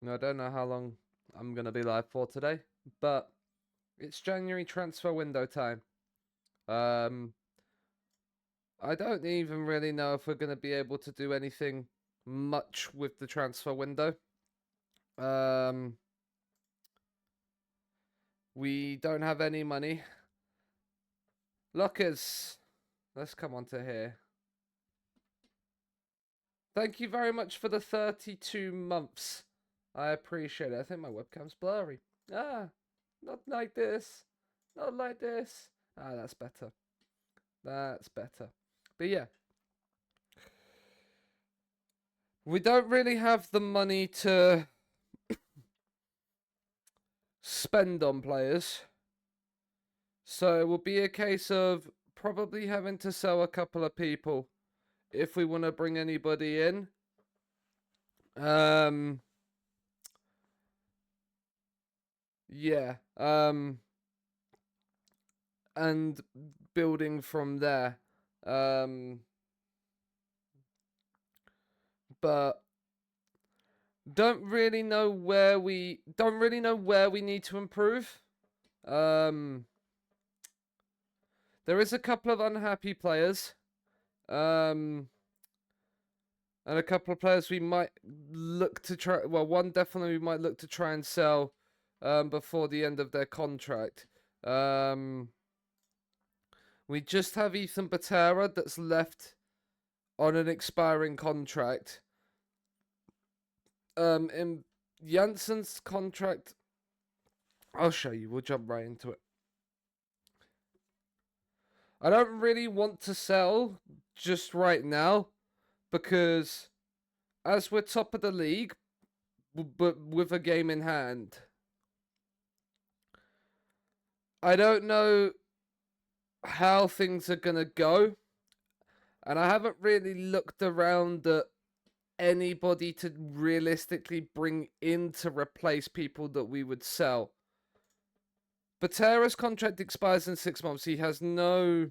I don't know how long I'm going to be live for today, but it's January transfer window time. I don't even really know if we're going to be able to do anything much with the transfer window. We don't have any money. Lockers, let's come on to here. Thank you very much for the 32 months. I appreciate it. I think my webcam's blurry. Not like this. Not like this. That's better. That's better. But yeah. We don't really have the money to spend on players. So it will be a case of probably having to sell a couple of people if we want to bring anybody in. Yeah. And building from there. But don't really know where we need to improve. There is a couple of unhappy players. And a couple of players we might look to try. Well, one definitely we might look to try and sell before the end of their contract. We just have Ethan Batera that's left on an expiring contract. In Janssen's contract, I'll show you. We'll jump right into it. I don't really want to sell just right now because as we're top of the league, but with a game in hand, I don't know how things are going to go. And I haven't really looked around at anybody to realistically bring in to replace people that we would sell. Batera's contract expires in 6 months. He has no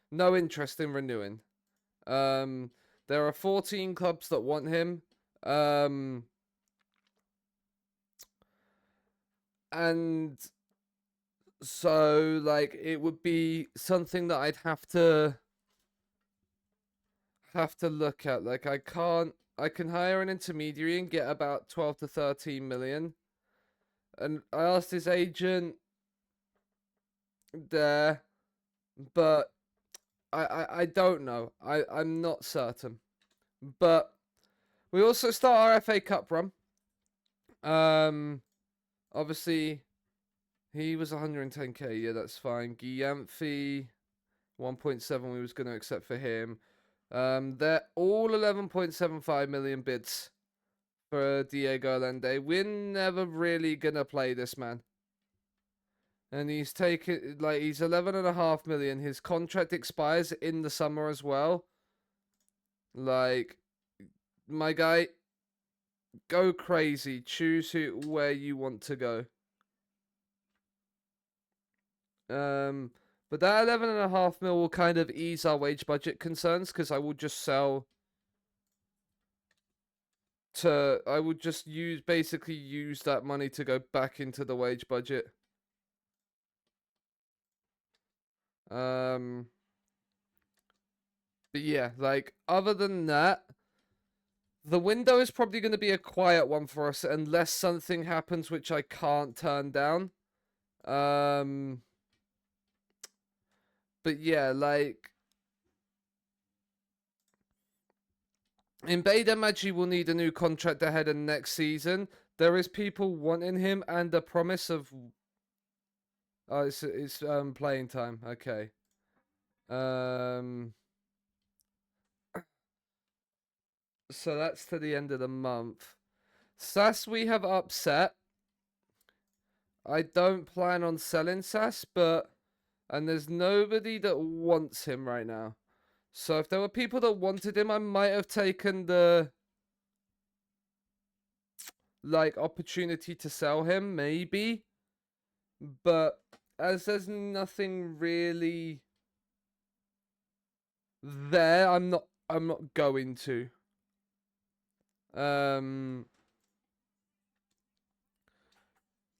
interest in renewing. There are 14 clubs that want him. And so like it would be something that I'd have to look at. Like I can hire an intermediary and get about 12 to 13 million. And I asked his agent there, but I don't know. I'm not certain. But we also start our FA Cup run. Obviously he was 110k. Yeah, that's fine. Gianfi 1.7 we was going to accept for him. They're all 11.75 million bids for Diego Allende. We're never really going to play this man. And he's taken, like, he's 11.5 million. His contract expires in the summer as well. Like, my guy, go crazy. Choose where you want to go. But that 11.5 mil will kind of ease our wage budget concerns because I will just sell to. I would just basically use that money to go back into the wage budget. But yeah, like other than that, the window is probably going to be a quiet one for us unless something happens which I can't turn down. But yeah, like Mbeda Magi will need a new contract ahead of next season. There is people wanting him and the promise of it's playing time. Okay. So that's to the end of the month. Sass we have upset. I don't plan on selling Sass, and there's nobody that wants him right now. So if there were people that wanted him, I might have taken the opportunity to sell him, maybe. But as there's nothing really there, I'm not I'm not going to.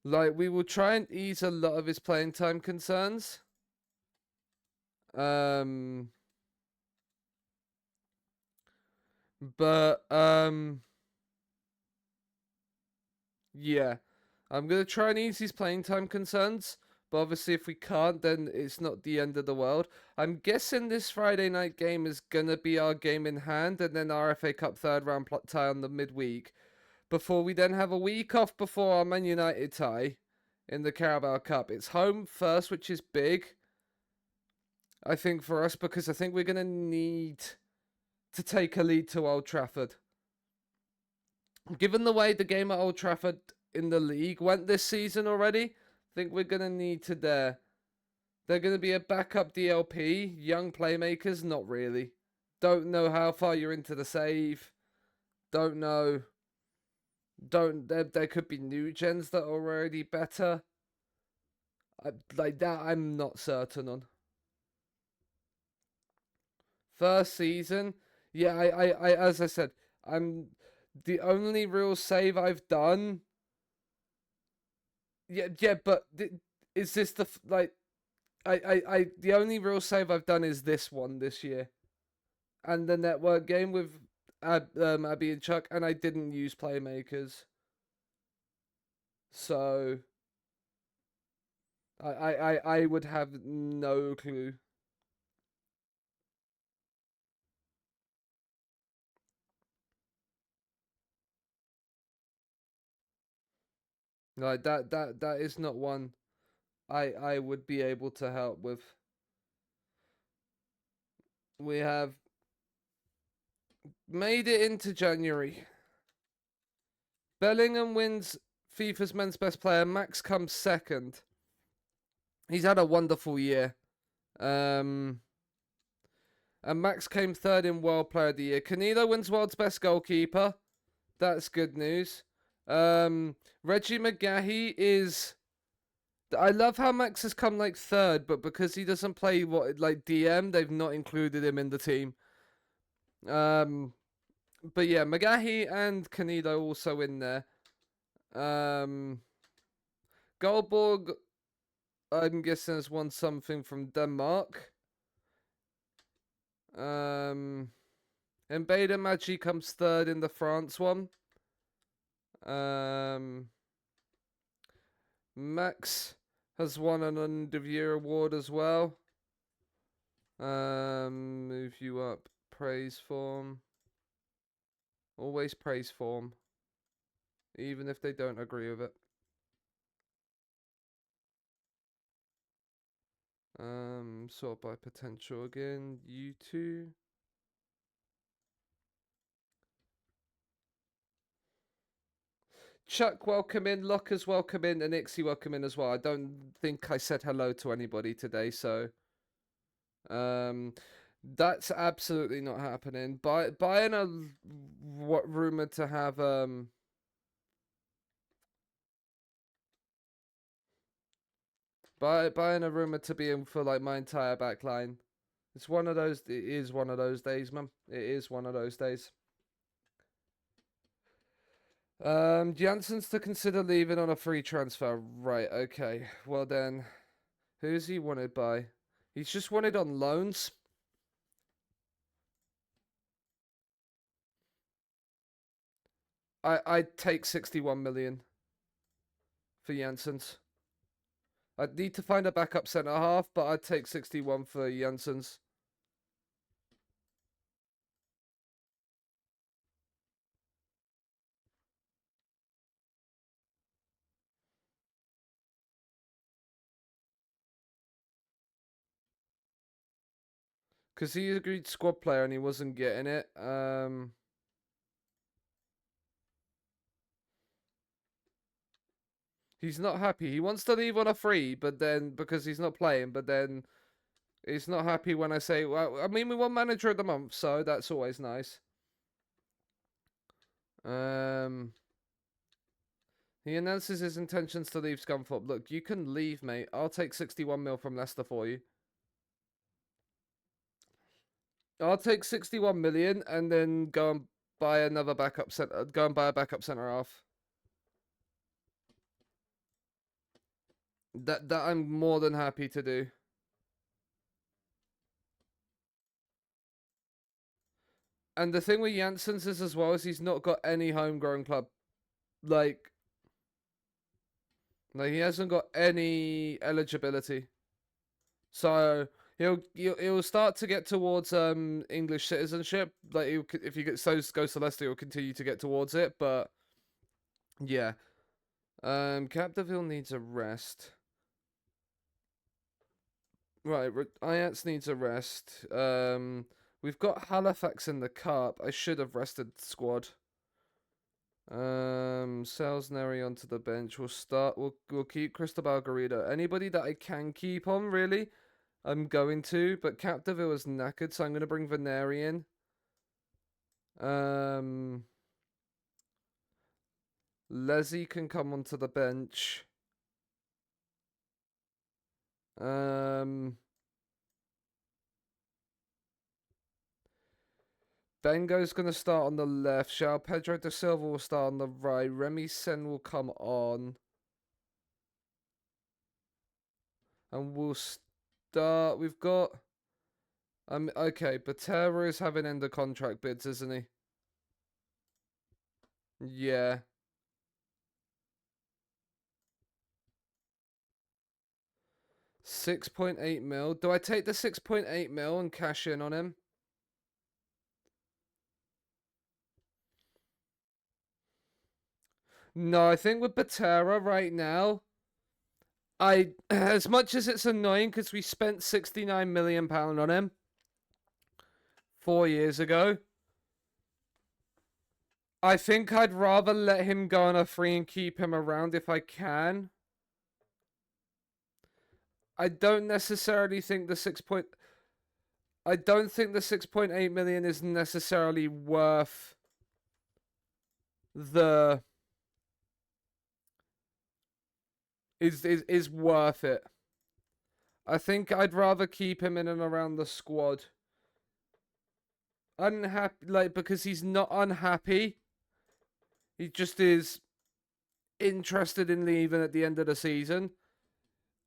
Like, we will try and ease a lot of his playing time concerns. But yeah, I'm gonna try and ease his playing time concerns. But obviously, if we can't, then it's not the end of the world. I'm guessing this Friday night game is gonna be our game in hand, and then our FA Cup third round tie on the midweek. Before we then have a week off before our Man United tie in the Carabao Cup. It's home first, which is big, I think, for us, because I think we're gonna need to take a lead to Old Trafford. Given the way the game at Old Trafford in the league went this season already, I think we're going to need to there. They're going to be a backup DLP, young playmakers, not really. Don't know how far you're into the save. Don't know. There could be new gens that are already better. Like that, I'm not certain on. First season, yeah, I as I said, I'm the only real save I've done. Yeah, but is this like the only real save I've done is this one this year, and the network game with Abby and Chuck, and I didn't use playmakers, so I would have no clue. Like that is not one I would be able to help with. We have made it into January. Bellingham wins FIFA's men's best player. Max comes second. He's had a wonderful year. And Max came third in World Player of the Year. Canelo wins World's Best Goalkeeper. That's good news. Reggie McGahey is. I love how Max has come like third, but because he doesn't play like DM, they've not included him in the team. But yeah, McGahey and Canelo also in there. Goldborg, I'm guessing, has won something from Denmark. And Beta Magi comes third in the France one. Max has won an End of Year award as well. Move you up. Praise form. Always praise form. Even if they don't agree with it. Sort by potential again. You two. Chuck, welcome in. Lockers, welcome in. And Ixie, welcome in as well. I don't think I said hello to anybody today, so that's absolutely not happening. Buying a rumored to have buying a rumored to be in for like my entire back line. It's one of those. It is one of those days, man. It is one of those days. Jansen's to consider leaving on a free transfer. Right, okay. Well then, who's he wanted by? He's just wanted on loans. I'd take 61 million for Jansen's. I'd need to find a backup centre half, but I'd take 61 for Jansen's. Because he agreed squad player and he wasn't getting it. He's not happy. He wants to leave on a free, but then because he's not playing, but then he's not happy when I say, well, I mean, we want manager of the month, so that's always nice. He announces his intentions to leave Scunthorpe. Look, you can leave, mate. I'll take 61 mil from Leicester for you. I'll take 61 million and then go and buy another backup center. Go and buy a backup center half. That I'm more than happy to do. And the thing with Janssens is as well is he's not got any homegrown club. Like he hasn't got any eligibility. So he'll start to get towards English citizenship. Like if he goes to Leicester, he'll continue to get towards it. But yeah, Capdeville needs a rest. Right, Ajax needs a rest. We've got Halifax in the cup. I should have rested the squad. Salisbury onto the bench. We'll keep Cristobal Garrido. Anybody that I can keep on, really, I'm going to. But Capdeville is knackered, so I'm going to bring Vanarama in. Leslie can come onto the bench. Bengo's going to start on the left. João Pedro da Silva will start on the right. Remy Sen will come on. And we'll start. We've got. Okay, Botero is having end of contract bids, isn't he? Yeah. $6.8 mil. Do I take the 6.8 mil and cash in on him? No, I think with Botero right now, as much as it's annoying because we spent £69 million on him 4 years ago, I think I'd rather let him go on a free and keep him around if I can. I don't necessarily think the I don't think the 6.8 million is necessarily worth the is worth it. I think I'd rather keep him in and around the squad. Unhappy, because he's not unhappy. He just is interested in leaving at the end of the season.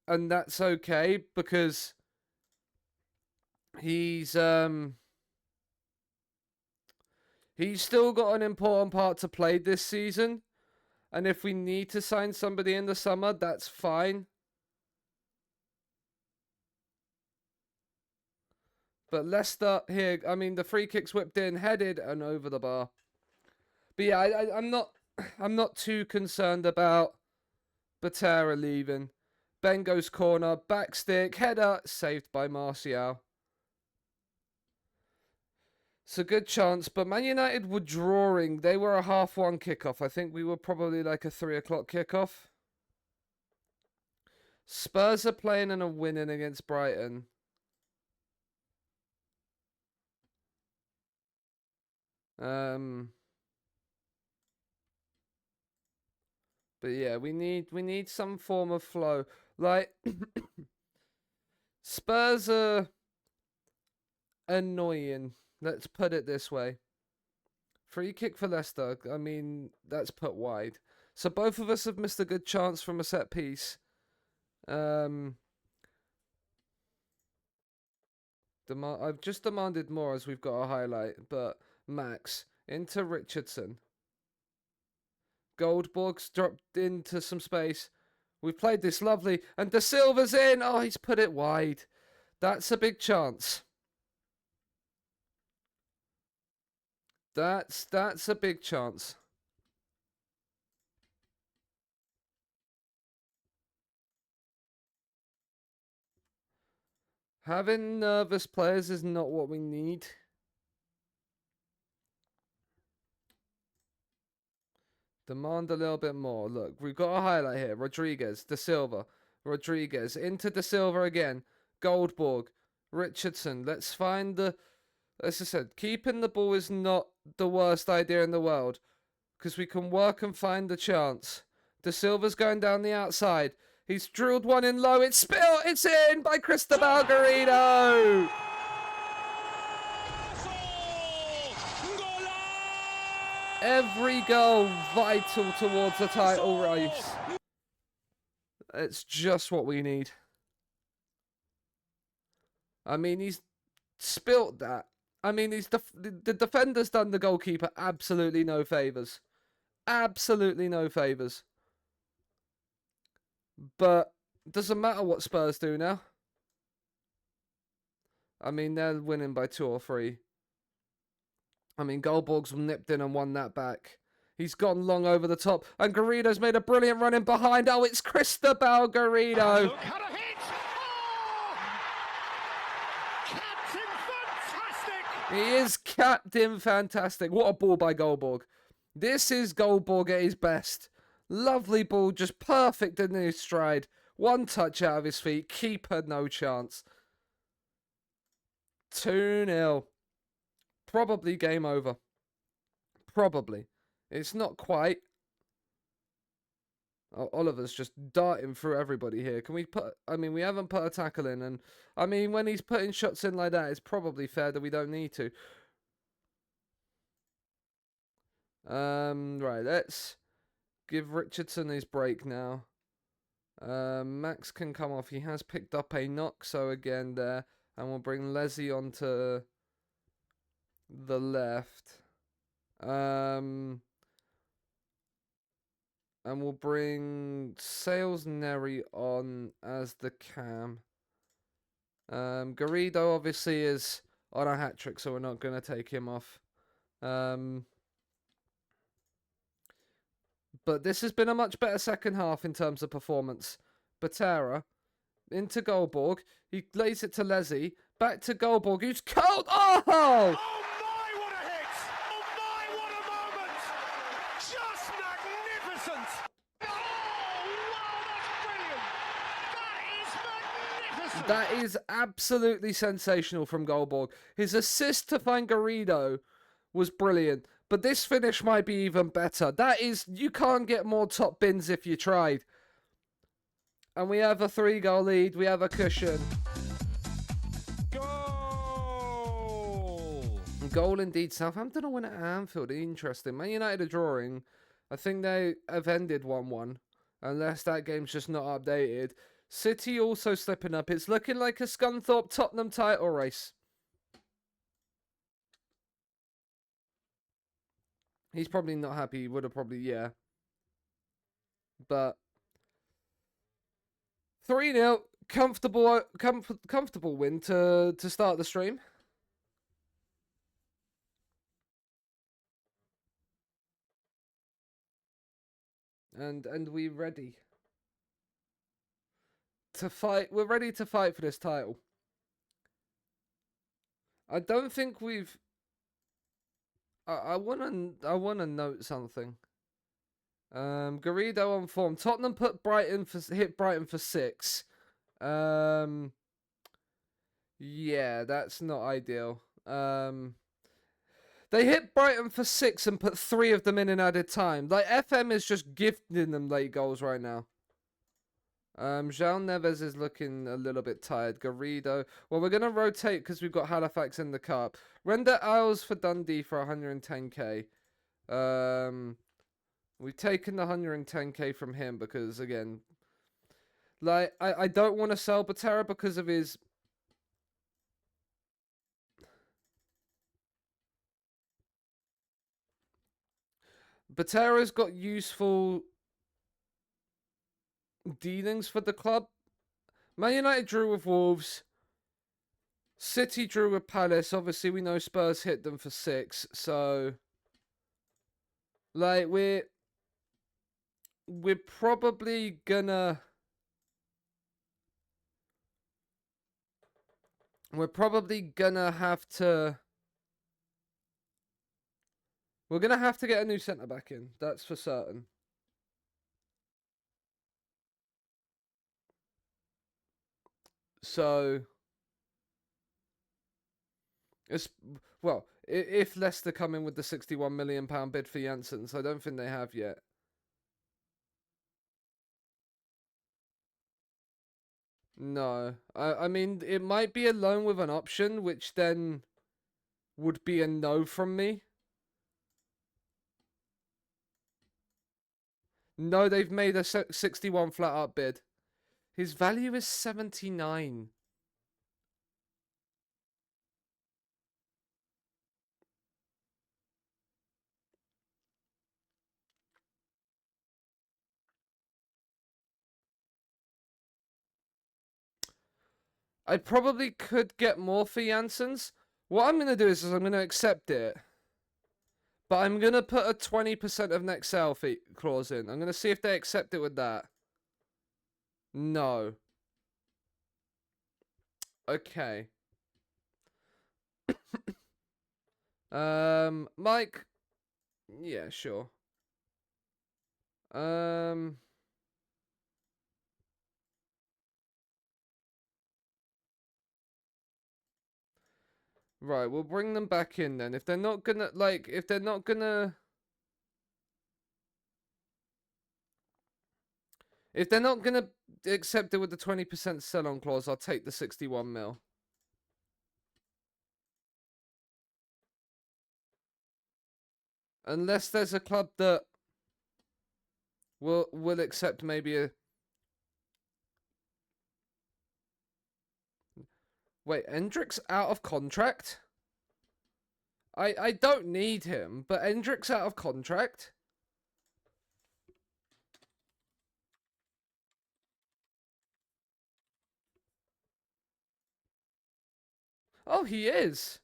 And that's okay because he's still got an important part to play this season. And if we need to sign somebody in the summer, that's fine. But Leicester here, I mean, the free kick's whipped in, headed, and over the bar. But yeah, I'm not too concerned about Botero leaving. Bengo's corner, back stick, header, saved by Martial. It's a good chance, but Man United were drawing. They were a 1:30 kickoff. I think we were probably like a 3 o'clock kickoff. Spurs are playing and are winning against Brighton. But yeah, we need some form of flow. Like Spurs are annoying. Let's put it this way. Free kick for Leicester. I mean, that's put wide. So both of us have missed a good chance from a set piece. I've just demanded more as we've got a highlight, but Max into Richardson. Goldborg's dropped into some space. We've played this lovely, and Da Silva's in. Oh, he's put it wide. That's a big chance. That's a big chance. Having nervous players is not what we need. Demand a little bit more. Look, we've got a highlight here. Rodriguez, Da Silva. Rodriguez into Da Silva again. Goldborg. Richardson. Let's find the... As I said, keeping the ball is not the worst idea in the world. Because we can work and find the chance. Da Silva's going down the outside. He's drilled one in low. It's in by Cristobal Garrido. Every goal vital towards the title race. It's just what we need. I mean, he's spilt that. I mean, the defender's done the goalkeeper absolutely no favours. Absolutely no favours. But doesn't matter what Spurs do now. I mean, they're winning by 2 or 3. I mean, Goldborg's nipped in and won that back. He's gone long over the top. And Garrido's made a brilliant run in behind. Oh, it's Cristobal Garrido. Look at a hit! Oh! Captain Fantastic! He is Captain Fantastic. What a ball by Goldborg. This is Goldborg at his best. Lovely ball, just perfect in his stride. One touch out of his feet. Keeper, no chance. 2-0. Probably game over. Probably. It's not quite. Oh, Oliver's just darting through everybody here. Can we put... I mean, we haven't put a tackle in. And I mean, when he's putting shots in like that, it's probably fair that we don't need to. Right, let's give Richardson his break now. Max can come off. He has picked up a knock, so again there. And we'll bring Leslie onto the left. And we'll bring Sales Neri on as the cam. Garrido obviously is on a hat-trick, so we're not going to take him off. But this has been a much better second half in terms of performance. Batera into Goldborg. He lays it to Leslie. Back to Goldborg. Who's cold? Oh! Oh my, what a hit! Oh my, what a moment! Just magnificent! Oh, wow, that's brilliant! That is magnificent! That is absolutely sensational from Goldborg. His assist to find Garrido was brilliant. But this finish might be even better. That is, you can't get more top bins if you tried. And we have a 3-goal lead. We have a cushion. Goal! Goal indeed. Southampton will win at Anfield. Interesting. Man United are drawing. I think they have ended 1-1. Unless that game's just not updated. City also slipping up. It's looking like a Scunthorpe Tottenham title race. He's probably not happy. He would have probably, yeah. But 3-0, comfortable win to start the stream. And we're ready to fight. We're ready to fight for this title. I don't think we've... I wanna note something. Garrido on form. Tottenham hit Brighton for 6. Yeah, that's not ideal. They hit Brighton for 6 and put 3 of them in added time. Like, FM is just gifting them late goals right now. João Neves is looking a little bit tired. Garrido. Well, we're going to rotate because we've got Halifax in the cup. Render Isles for Dundee for 110k. We've taken the 110k from him because, again, like, I don't want to sell Batera because of his... Batera's got useful dealings for the club. Man United drew with Wolves. City drew with Palace. Obviously, we know Spurs hit them for 6. So, like, we're probably gonna... We're probably gonna have to... We're gonna have to get a new centre-back in. That's for certain. So... Well, if Leicester come in with the £61 million bid for Janssens, I don't think they have yet. No. I mean, it might be a loan with an option, which then would be a no from me. No, they've made a 61 flat up bid. His value is 79. I probably could get more for Janssens. What I'm going to do is I'm going to accept it. But I'm going to put a 20% of next sale fee clause in. I'm going to see if they accept it with that. No. Okay. Mike. Yeah, sure. Right, we'll bring them back in then. If they're not gonna, like, if they're not gonna... If they're not gonna accept it with the 20% sell-on clause, I'll take the 61 mil. Unless there's a club that will accept maybe a... Wait, Endrick's out of contract? I don't need him, but Endrick's out of contract? Oh, he is.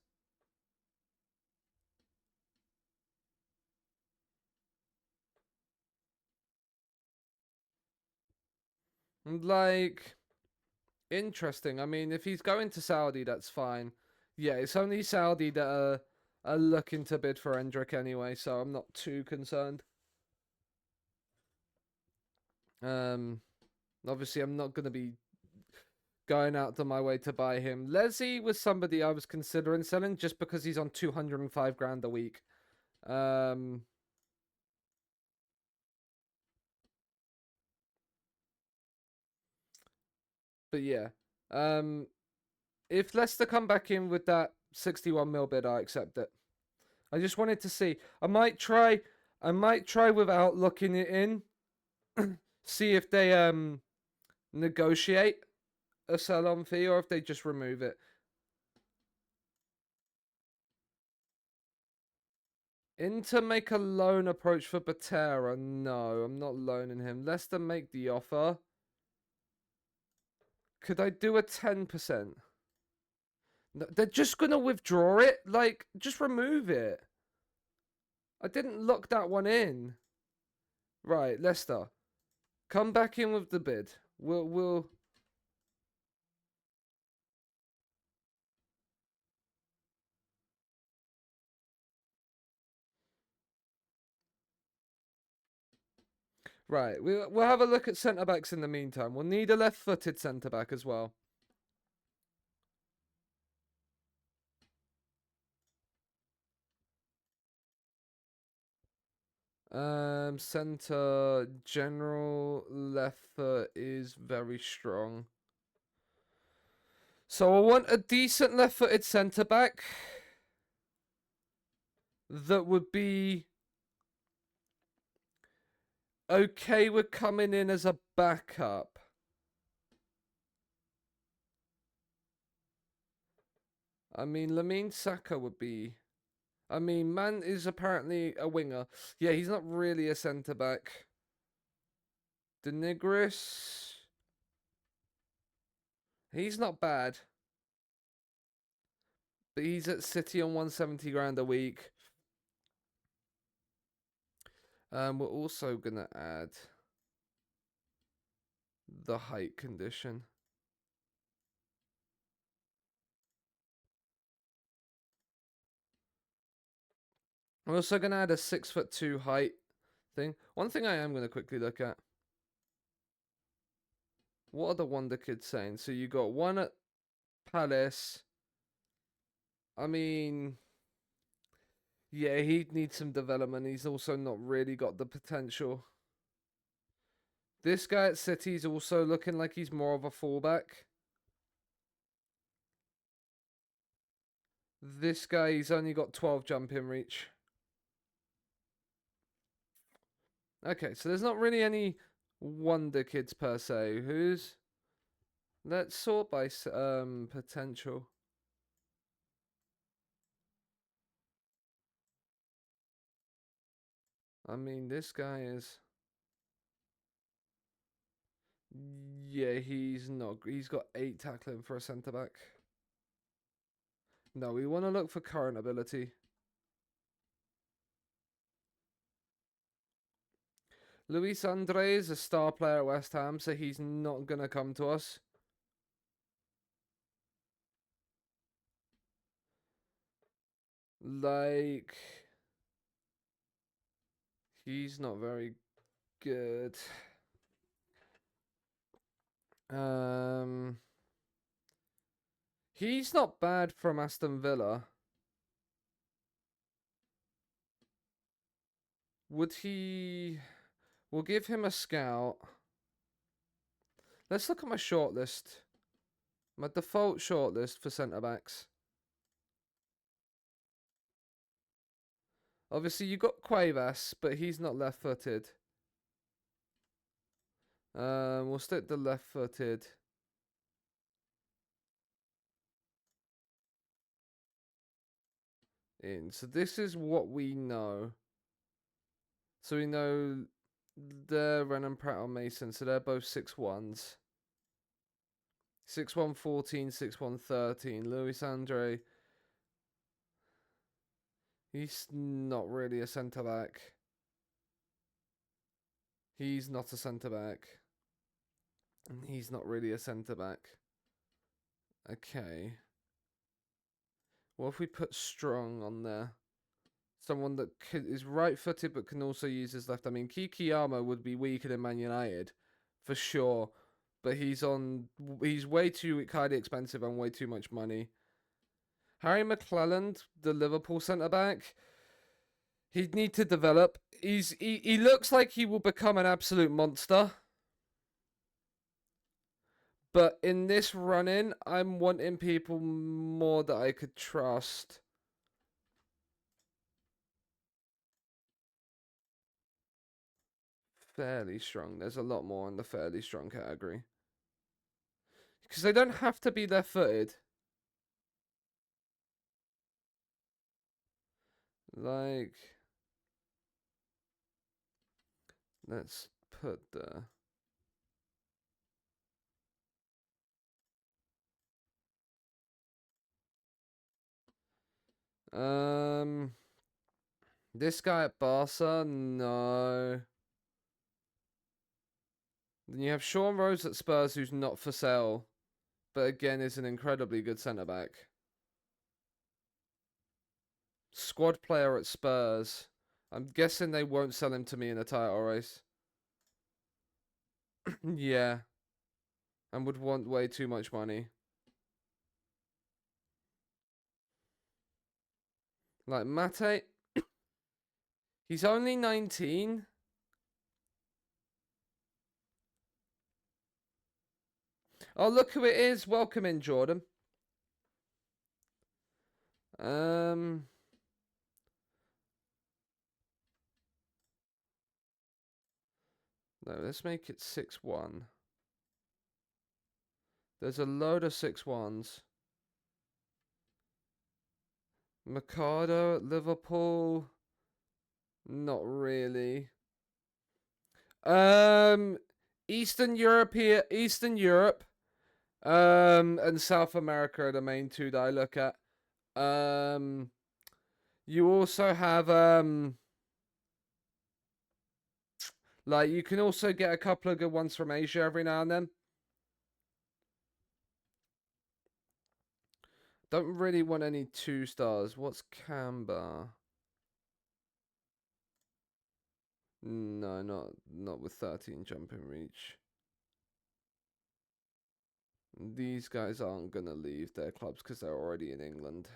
Like, interesting. I mean, if he's going to Saudi, that's fine. Yeah, it's only Saudi that are looking to bid for Endrick anyway, so I'm not too concerned. Obviously, I'm not going to be going out of my way to buy him. Leslie was somebody I was considering selling just because he's on 205 grand a week. But yeah. If Leicester come back in with that 61 mil bid, I accept it. I just wanted to see. I might try without looking it in. See if they negotiate a sell-on fee or if they just remove it. Inter make a loan approach for Batera. No, I'm not loaning him. Leicester make the offer. Could I do a 10%? No, they're just going to withdraw it. Like, just remove it. I didn't lock that one in. Right, Leicester. Come back in with the bid. We'll... Right, we'll have a look at centre-backs in the meantime. We'll need a left-footed centre-back as well. Centre general left foot is very strong. So I want a decent left-footed centre-back that would be okay with coming in as a backup. I mean, Lamine Saka would be... I mean, Man is apparently a winger. Yeah, he's not really a centre-back. De Nigris... He's not bad. But he's at City on 170 grand a week. We're also going to add the height condition. I'm also going to add a 6'2" height thing. One thing I am going to quickly look at. What are the Wonder Kids saying? So you got one at Palace. I mean, yeah, he needs some development. He's also not really got the potential. This guy at City's also looking like he's more of a fullback. This guy, he's only got 12 jump in reach. Okay, so there's not really any wonder kids per se. Who's... Let's sort by potential. I mean, this guy is... Yeah, he's not... He's got 8 tackling for a centre-back. No, we want to look for current ability. Luis Andre is a star player at West Ham, so he's not going to come to us. Like... He's not very good. He's not bad from Aston Villa. Would he... We'll give him a scout. Let's look at my shortlist. My default shortlist for centre-backs. Obviously, you got Cuevas, but he's not left-footed. We'll stick the left-footed. In. So this is what we know. So we know they're Renan, Pratt, or Mason. So they're both 6'1s. 6'1", 14, 6'1", 13. Luis Andre. He's not really a centre-back. He's not a centre-back. And he's not really a centre-back. Okay. What if we put Strong on there? Someone that is right-footed but can also use his left. I mean, Kikiyama would be weaker than Man United, for sure. But he's way too highly expensive and way too much money. Harry McClelland, the Liverpool centre-back, he'd need to develop. He looks like he will become an absolute monster. But in this run-in, I'm wanting people more that I could trust. Fairly strong. There's a lot more in the fairly strong category. Because they don't have to be left-footed. Like... Let's put the... This guy at Barca? No. Then you have Sean Rose at Spurs, who's not for sale. But again, is an incredibly good centre-back. Squad player at Spurs. I'm guessing they won't sell him to me in a title race. Yeah. And would want way too much money. Like Mate. He's only 19. Oh, look who it is. Welcome in, Jordan. No, let's make it 6-1. There's a load of 6-1s. Mercado at Liverpool. Not really. Eastern Europe, and South America are the main two that I look at. You also have like you can also get a couple of good ones from Asia every now and then. Don't really want any 2 stars. What's Canberra? No, not with 13 jumping reach. These guys aren't gonna leave their clubs because they're already in England.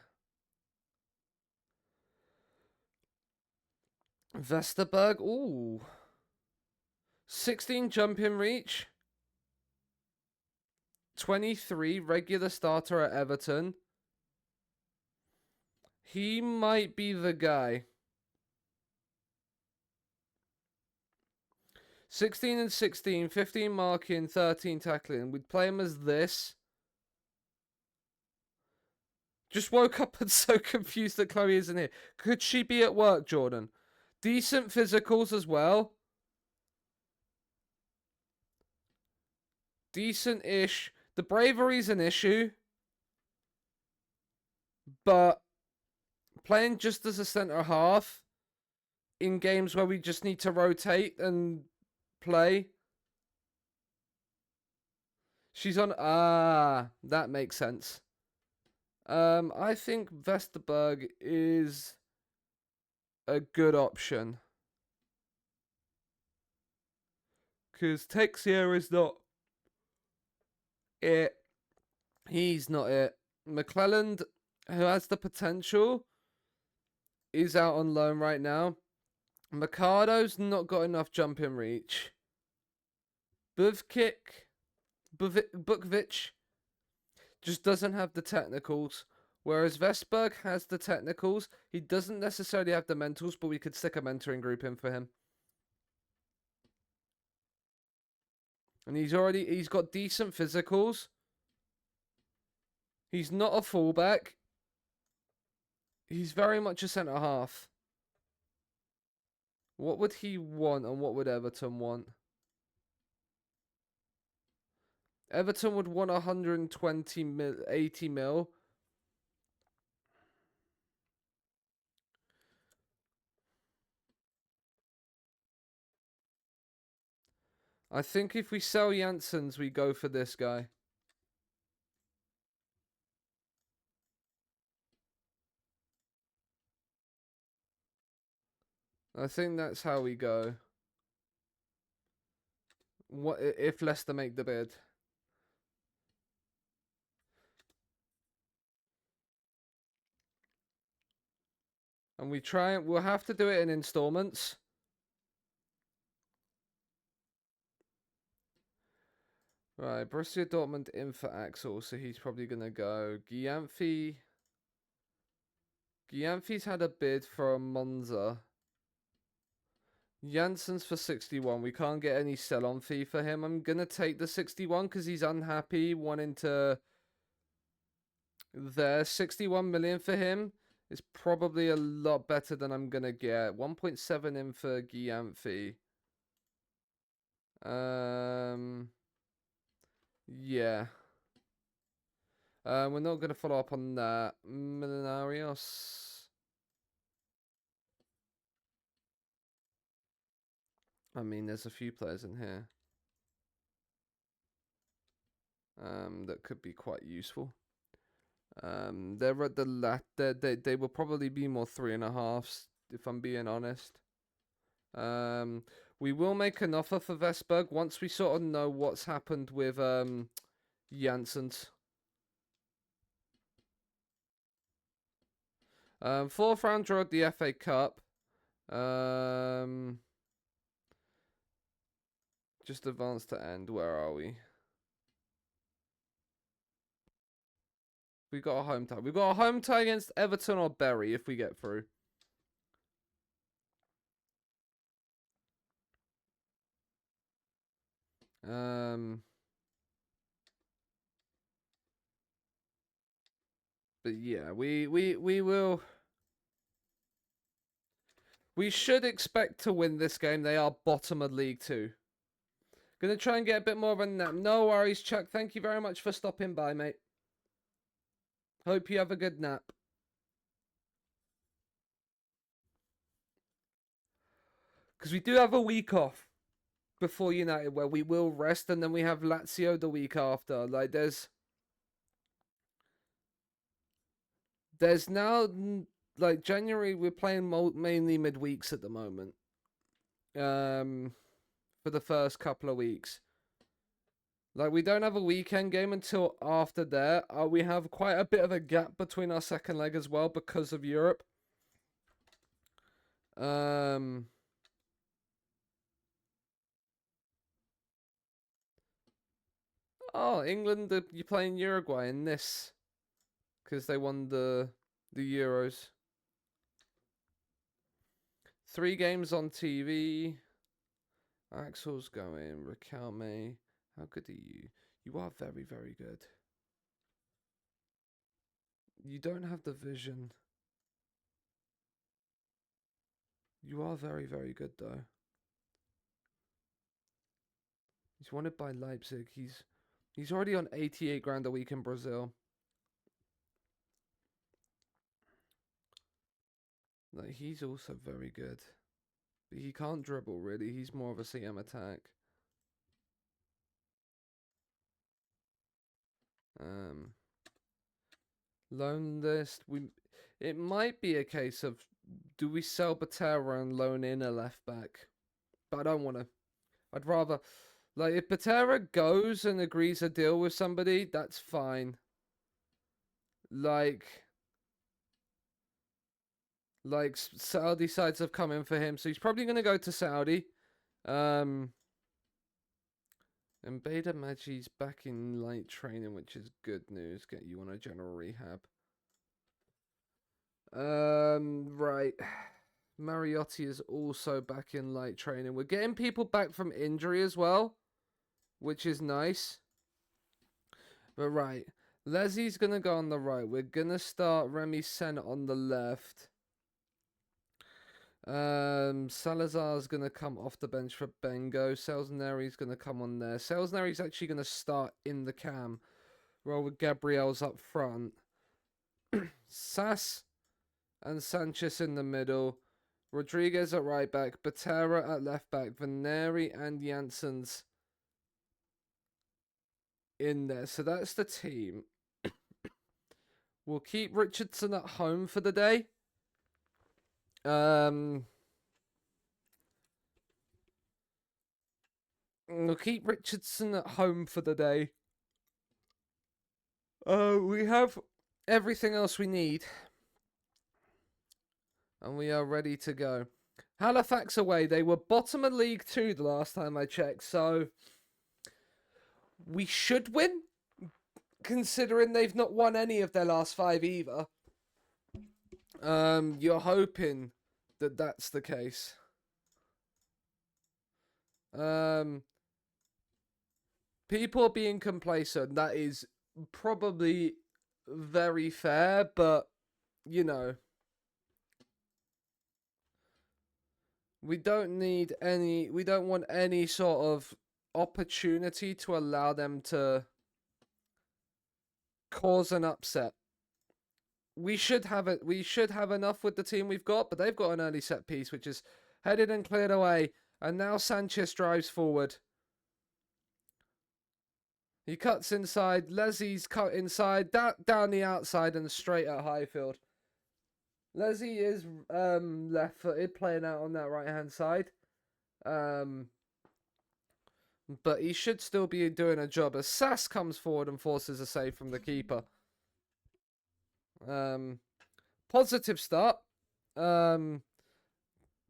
Vesterberg, ooh. 16 jumping reach. 23 regular starter at Everton. He might be the guy. 16 and 16, 15 marking, 13 tackling. We'd play him as this. Just woke up and so confused that Chloe isn't here. Could she be at work, Jordan? Decent physicals as well. Decent-ish. The bravery's an issue. But playing just as a centre half in games where we just need to rotate and play. She's on... that makes sense. I think Vesterberg is a good option. Because Texier is not it. He's not it. McClelland, who has the potential, is out on loan right now. Mercado's not got enough jumping reach. Bukvich just doesn't have the technicals. Whereas Vesberg has the technicals. He doesn't necessarily have the mentals, but we could stick a mentoring group in for him. And he's got decent physicals. He's not a fullback. He's very much a centre half. What would he want and what would Everton want? Everton would want 80 mil. I think if we sell Janssens, we go for this guy. I think that's how we go. What if Leicester make the bid? And we try it. We'll have to do it in installments. Right, Borussia Dortmund in for Axel, so he's probably going to go. Gyamfi. Gyamfi's had a bid for a Monza. Janssens for 61. We can't get any sell-on fee for him. I'm going to take the 61 because he's unhappy, wanting to... There, 61 million for him is probably a lot better than I'm going to get. 1.7 in for Gyamfi. Yeah. We're not going to follow up on that. Millenarios. I mean, there's a few players in here that could be quite useful. They're at the they will probably be more 3.5s, if I'm being honest. We will make an offer for Vesberg once we sort of know what's happened with Janssens. 4th round draw at the FA Cup. Just advance to end. Where are we? We got a home tie. We've got a home tie against Everton or Bury if we get through. But yeah, we will. We should expect to win this game. They are bottom of League 2. Gonna try and get a bit more of a nap. No worries, Chuck. Thank you very much for stopping by, mate. Hope you have a good nap. Because we do have a week off before United where we will rest, and then we have Lazio the week after. Like, there's now, like, January, we're playing mainly midweeks at the moment. For the first couple of weeks. Like, we don't have a weekend game until after there. We have quite a bit of a gap between our second leg as well because of Europe. Oh, England, you're playing Uruguay in this. Because they won the Euros. 3 games on TV. Axel's going. Riquelme. How good are you? You are very, very good. You don't have the vision. You are very, very good, though. He's wanted by Leipzig. He's already on 88 grand a week in Brazil. Like, he's also very good. But he can't dribble, really. He's more of a CM attack. Loan list. It might be a case of, do we sell Patera and loan in a left back? But I don't want to. I'd rather, like, if Patera goes and agrees a deal with somebody, that's fine. Like Saudi sides have come in for him, so he's probably going to go to Saudi. And Beta Magi's back in light training, which is good news. Get you on a general rehab. Right. Mariotti is also back in light training. We're getting people back from injury as well, which is nice. But right, Leslie's going to go on the right. We're going to start Remy Sen on the left. Salazar's going to come off the bench for Bengo. Selzneri's going to come on there. Selzneri's actually going to start in the cam. Roll with Gabriel's up front. Sass and Sanchez in the middle. Rodriguez at right back. Batera at left back. Vaneri and Janssens in there. So that's the team. We'll keep Richardson at home for the day. We'll keep Richardson at home for the day. We have everything else we need. And we are ready to go. Halifax away. They were bottom of League 2 the last time I checked. So we should win, considering they've not won any of their last 5 either. You're hoping that that's the case. People are being complacent. That is probably very fair, but, you know, we don't want any sort of opportunity to allow them to cause an upset. We should have it. We should have enough with the team we've got, but they've got an early set piece, which is headed and cleared away. And now Sanchez drives forward. He cuts inside. Leslie's cut inside, down the outside and straight at Highfield. Leslie is left-footed, playing out on that right-hand side. But he should still be doing a job as Sass comes forward and forces a save from the keeper. Positive start.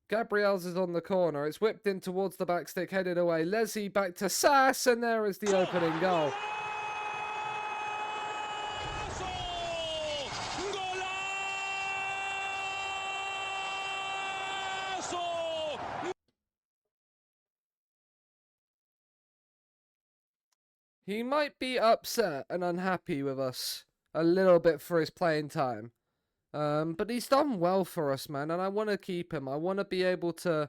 Gabriel's is on the corner. It's whipped in towards the back stick, headed away. Leslie back to Sass, and there is the opening goal. He might be upset and unhappy with us a little bit for his playing time. But he's done well for us, man, and I want to keep him. I want to be able to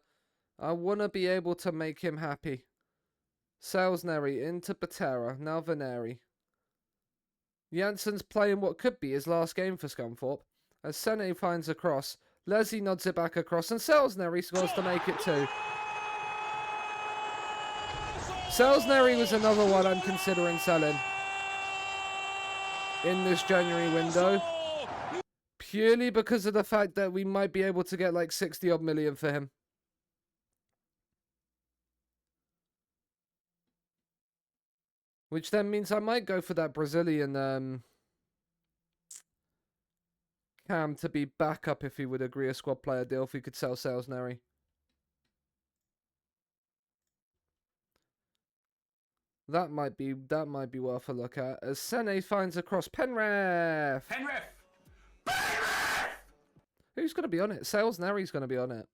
make him happy. Salesneri into Patera, now Vaneri. Janssen's playing what could be his last game for Scunthorpe. As Sene finds a cross, Leslie nods it back across, and Salesneri scores to make it 2. Salesneri was another one I'm considering selling in this January window. Purely because of the fact that we might be able to get like 60 odd million for him. Which then means I might go for that Brazilian Cam to be backup if he would agree a squad player deal if we could sell Salesneri. That might be worth a look at. As Sene finds across Penrith. Who's going to be on it? Salesneri's going to be on it.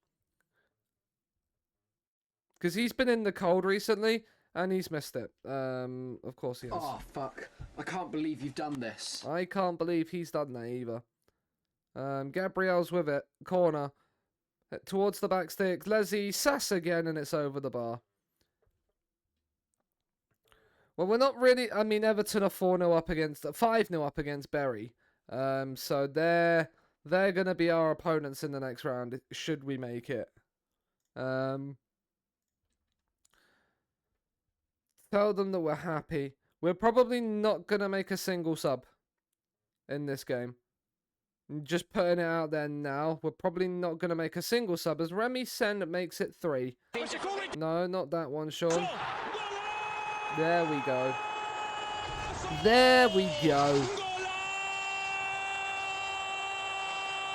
Because he's been in the cold recently, and he's missed it. Of course he has. Oh, fuck. I can't believe you've done this. I can't believe he's done that either. Gabriel's with it. Corner. Towards the back stick. Leslie, Sass again, and it's over the bar. Well, we're not really... I mean, Everton are 4-0 up against... 5-0 up against Bury. So they're going to be our opponents in the next round, should we make it. Tell them that we're happy. We're probably not going to make a single sub in this game. Just putting it out there now. We're probably not going to make a single sub as Remy Sen makes it 3. No, not that one, Sean. There we go. There we go.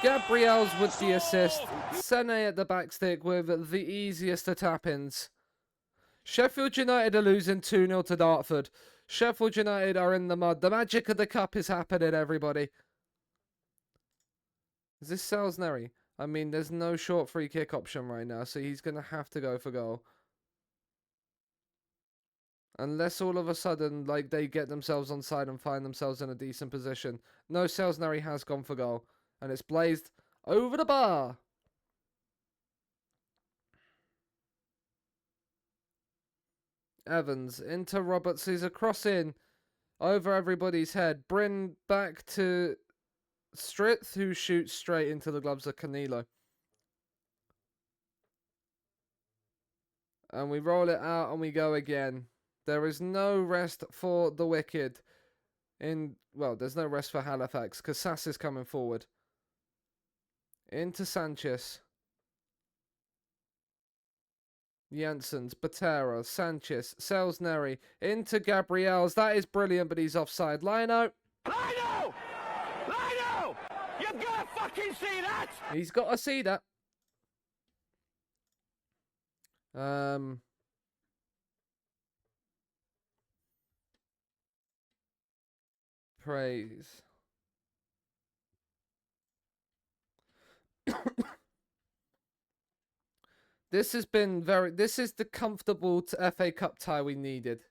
Gabriel's with the assist. Sene at the back stick with the easiest of tap-ins. Sheffield United are losing 2-0 to Dartford. Sheffield United are in the mud. The magic of the cup is happening, everybody. Is this Salisbury? I mean, there's no short free kick option right now, so he's going to have to go for goal. Unless all of a sudden, like, they get themselves onside and find themselves in a decent position. No, Salisbury has gone for goal. And it's blazed over the bar. Evans into Roberts. He's a cross in over everybody's head. Bryn back to Strith, who shoots straight into the gloves of Canelo. And we roll it out and we go again. There is no rest for the wicked. Well, there's no rest for Halifax because Sass is coming forward. Into Sanchez. Janssens, Batera, Sanchez, Salisbury, into Gabriels. That is brilliant, but he's offside. Lino! Lino! Lino! You've got to fucking see that! He's got to see that. Praise. This has been this is the comfortable FA Cup tie we needed.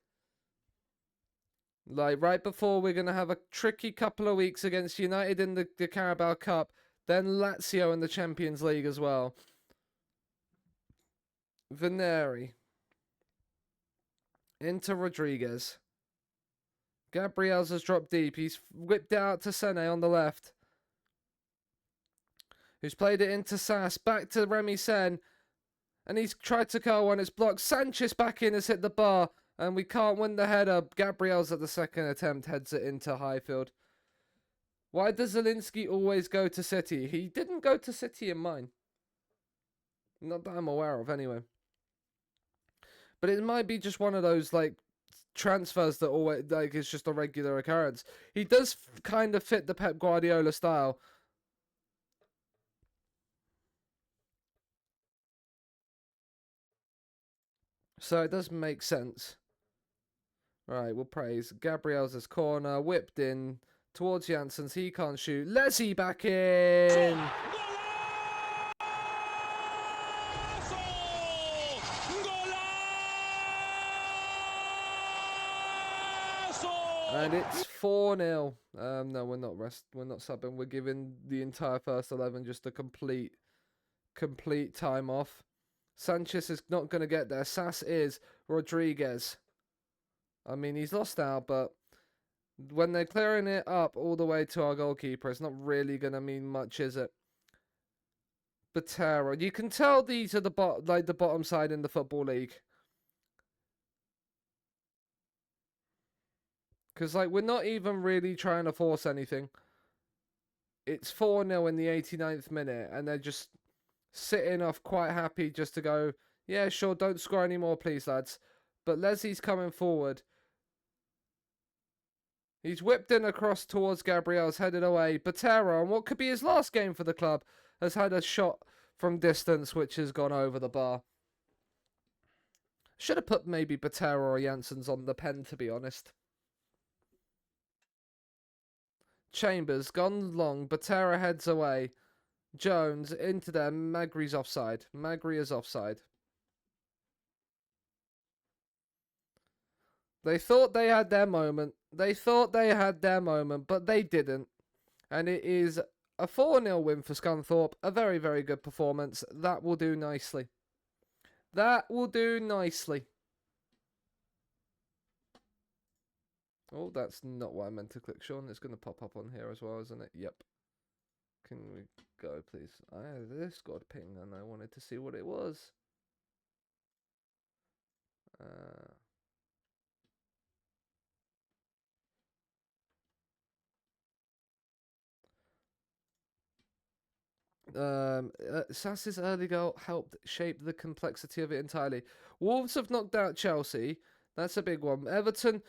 Like, right before we're going to have a tricky couple of weeks against United in the Carabao Cup, then Lazio in the Champions League as well. Veneri. Into Rodriguez. Gabriels has dropped deep. He's whipped it out to Sene on the left. Who's played it into Sass. Back to Remy Sen. And he's tried to curl one. It's blocked. Sanchez back in has hit the bar. And we can't win the header. Gabriel's at the second attempt heads it into Highfield. Why does Zielinski always go to City? He didn't go to City in mine. Not that I'm aware of, anyway. But it might be just one of those, like, transfers that always, like, it's just a regular occurrence. He does kind of fit the Pep Guardiola style. So it does make sense. Right, we'll praise. Gabriel's corner, whipped in towards Janssens. He can't shoot. Leslie back in. And it's 4-0. No, we're not subbing. We're giving the entire first 11 just a complete time off. Sanchez is not going to get there. Sass is. Rodriguez. I mean, he's lost out, but when they're clearing it up all the way to our goalkeeper, it's not really going to mean much, is it? Batera. You can tell these are the bottom side in the Football League. Because, like, we're not even really trying to force anything. It's 4-0 in the 89th minute, and they're just sitting off quite happy just to go, yeah, sure, don't score any more, please, lads. But Leslie's coming forward. He's whipped in across towards Gabriel's, headed away. Batera, on what could be his last game for the club, has had a shot from distance, which has gone over the bar. Should have put maybe Batera or Janssens on the pen, to be honest. Chambers, gone long. Batera heads away. Jones into there. Magri's offside. Magri is offside. They thought they had their moment. They thought they had their moment, but they didn't. And it is a 4-0 win for Scunthorpe. A very, very good performance. That will do nicely. That will do nicely. Oh, that's not what I meant to click, Sean. It's going to pop up on here as well, isn't it? Yep. Can we go, please? I had this got ping, and I wanted to see what it was. Sass's early goal helped shape the complexity of it entirely. Wolves have knocked out Chelsea. That's a big one. Everton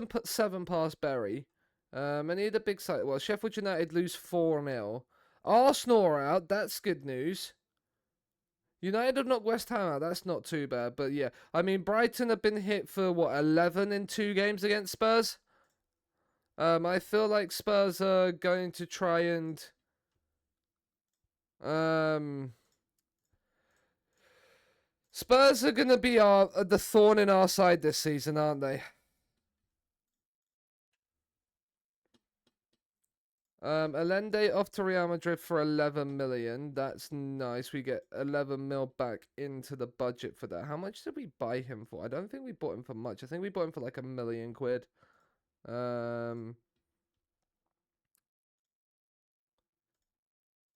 put 7 past Bury. And he had a big side. Well, Sheffield United lose 4-0. Arsenal are out. That's good news. United have knocked West Ham out. That's not too bad. But yeah, I mean, Brighton have been hit for, what, 11 in 2 games against Spurs? I feel like Spurs are going to try and... Spurs are going to be the thorn in our side this season, aren't they? Allende off to Real Madrid for 11 million. That's nice. We get 11 mil back into the budget for that. How much did we buy him for? I don't think we bought him for much. I think we bought him for like £1 million.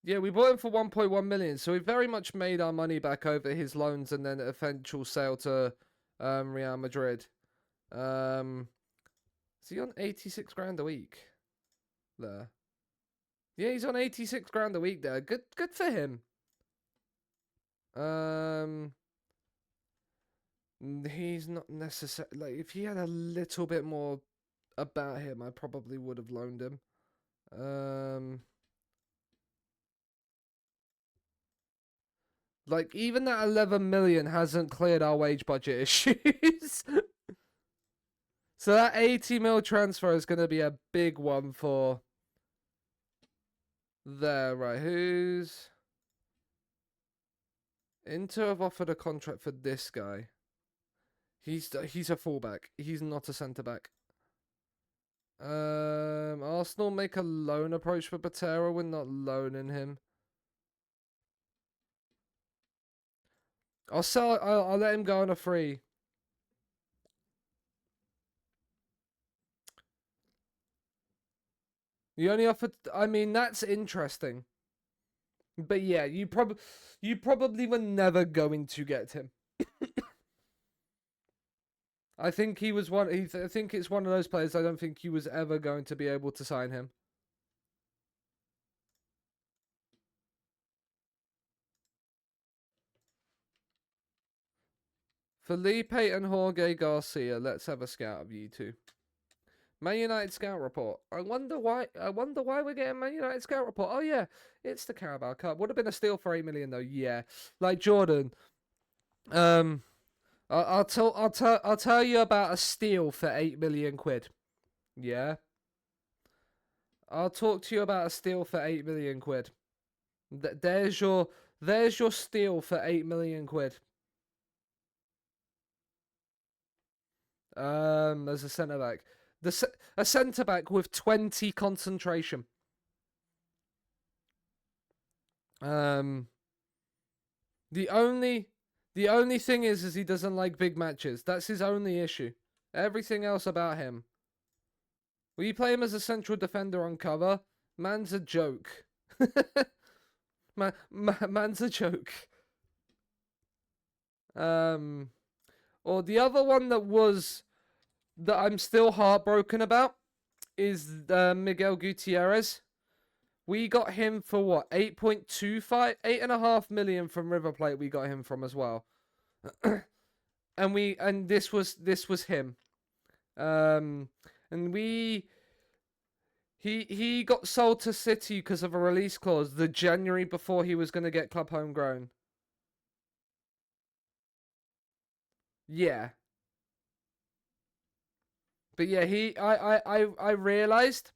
Yeah, we bought him for 1.1 million. So we very much made our money back over his loans and then eventual sale to Real Madrid. Is he on 86 grand a week? There. Yeah, he's on 86 grand a week there. Good for him. He's not necessarily... Like, if he had a little bit more about him, I probably would have loaned him. Like, even that 11 million hasn't cleared our wage budget issues. So that 80 mil transfer is going to be a big one for... There, right, who's... Inter have offered a contract for this guy. He's a fullback. He's not a centre-back. Arsenal make a loan approach for Patera. We're not loaning him. I'll let him go on a free. You only offered... I mean, that's interesting. But yeah, you probably were never going to get him. I think he was one... I think it's one of those players I don't think he was ever going to be able to sign him. Felipe and Jorge Garcia. Let's have a scout of you two. Man United scout report. I wonder why we're getting Man United scout report. Oh yeah, it's the Carabao Cup. Would have been a steal for 8 million though. Yeah, like Jordan. I'll tell you about a steal for 8 million quid. Yeah. I'll talk to you about a steal for 8 million quid. There's your steal for 8 million quid. As a centre back. A centre back with 20 concentration. The only thing is he doesn't like big matches. That's his only issue. Everything else about him. Will you play him as a central defender on cover? Man's a joke. Man's a joke. Or the other one that I'm still heartbroken about is Miguel Gutierrez. We got him for what? 8.5 million from River Plate. We got him from as well. and this was him. He got sold to City because of a release clause the January before he was going to get club homegrown. Yeah. But yeah, I realized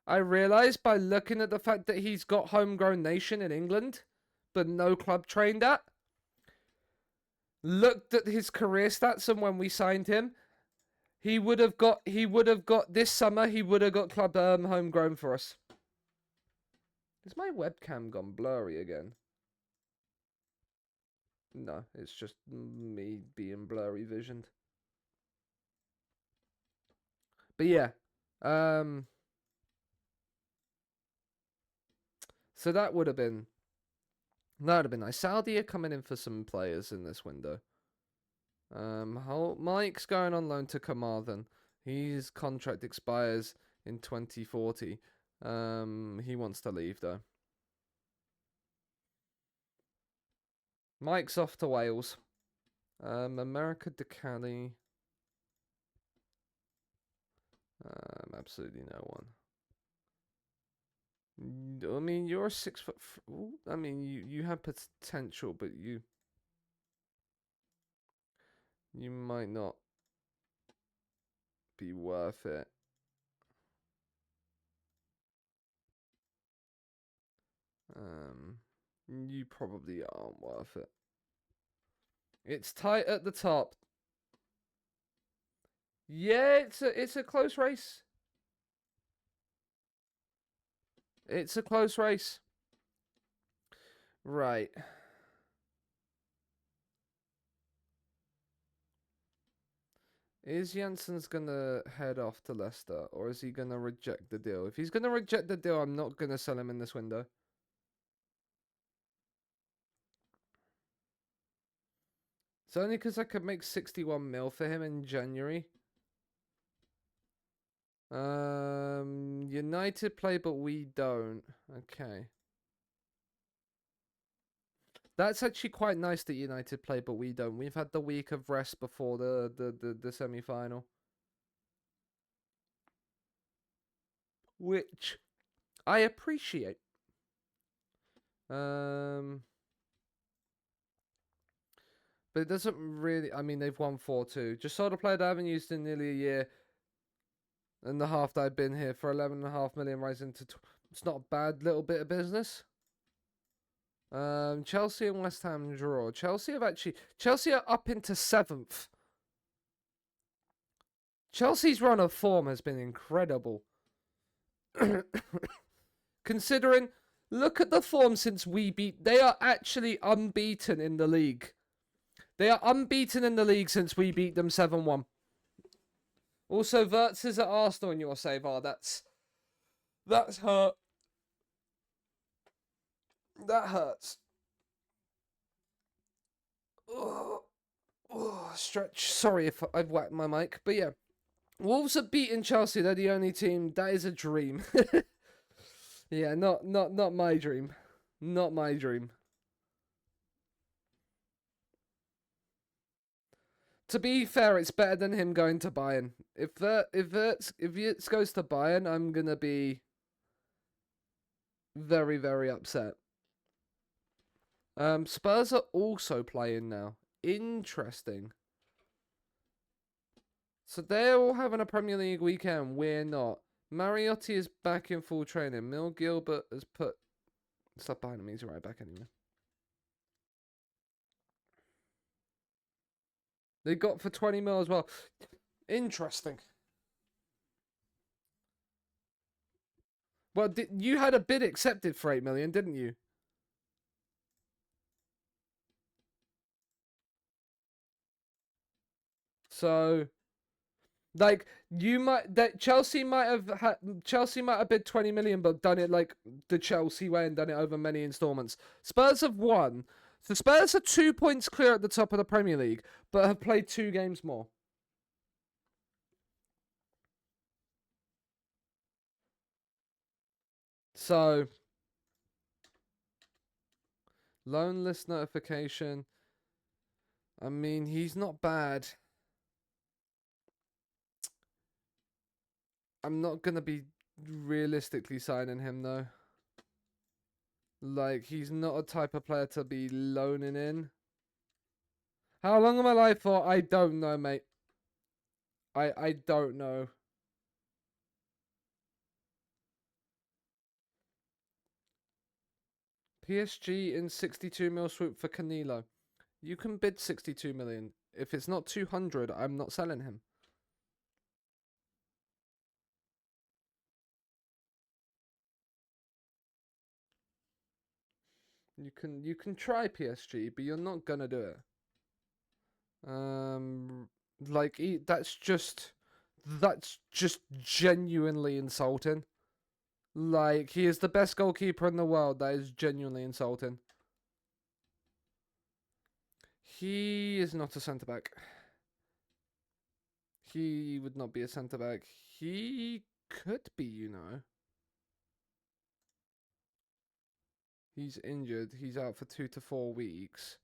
by looking at the fact that he's got homegrown nation in England, but no club trained at. Looked at his career stats and when we signed him, He would have got this summer. He would have got club homegrown for us. Is my webcam gone blurry again? No, it's just me being blurry visioned. But yeah, so that would have been nice. Saudi are coming in for some players in this window. Mike's going on loan to Carmarthen. His contract expires in 2040. He wants to leave though. Mike's off to Wales. America de Cali. Absolutely no one. I mean, you're 6 foot. I mean, you have potential, but you might not be worth it. You probably aren't worth it. It's tight at the top. Yeah, it's a close race. It's a close race. Right. Is Jansen's gonna head off to Leicester, or is he gonna reject the deal? If he's gonna reject the deal, I'm not gonna sell him in this window. It's only because I could make 61 mil for him in January. United play, but we don't. Okay. That's actually quite nice that United play, but we don't. We've had the week of rest before the semi-final. Which I appreciate. But it doesn't really... I mean, they've won 4-2. Just sold a player that I haven't used in nearly a year and a half that I've been here for 11.5 million, rising to... It's not a bad little bit of business. Chelsea and West Ham draw. Chelsea are up into 7th. Chelsea's run of form has been incredible. Considering, look at the form since we beat... They are actually unbeaten in the league. They are unbeaten in the league since we beat them 7-1. Also, Wirtz is at Arsenal in your save. Oh, that's hurt. That hurts. Oh, stretch. Sorry if I've whacked my mic. But yeah. Wolves are beating Chelsea. They're the only team. That is a dream. Yeah, not my dream. Not my dream. To be fair, it's better than him going to Bayern. If Wirtz goes to Bayern, I'm gonna be very, very upset. Spurs are also playing now. Interesting. So they're all having a Premier League weekend. We're not. Mariotti is back in full training. Mil Gilbert has put stuff behind him. He's right back anyway. They got for 20 mil as well. Interesting. Well, you had a bid accepted for 8 million, didn't you? So, like, Chelsea might have bid 20 million, but done it like the Chelsea way and done it over many installments. Spurs have won. The Spurs are 2 points clear at the top of the Premier League, but have played 2 games more. So, loan list notification. I mean, he's not bad. I'm not going to be realistically signing him, though. Like, he's not a type of player to be loaning in. How long am I live for? I don't know, mate. I don't know. PSG in 62 mil swoop for Canelo. You can bid 62 million. If it's not 200, I'm not selling him. You can try PSG, but you're not gonna do it. Like that's just genuinely insulting. Like, he is the best goalkeeper in the world. That is genuinely insulting. He is not a centre back. He would not be a centre back. He could be, you know. He's injured. He's out for 2 to 4 weeks.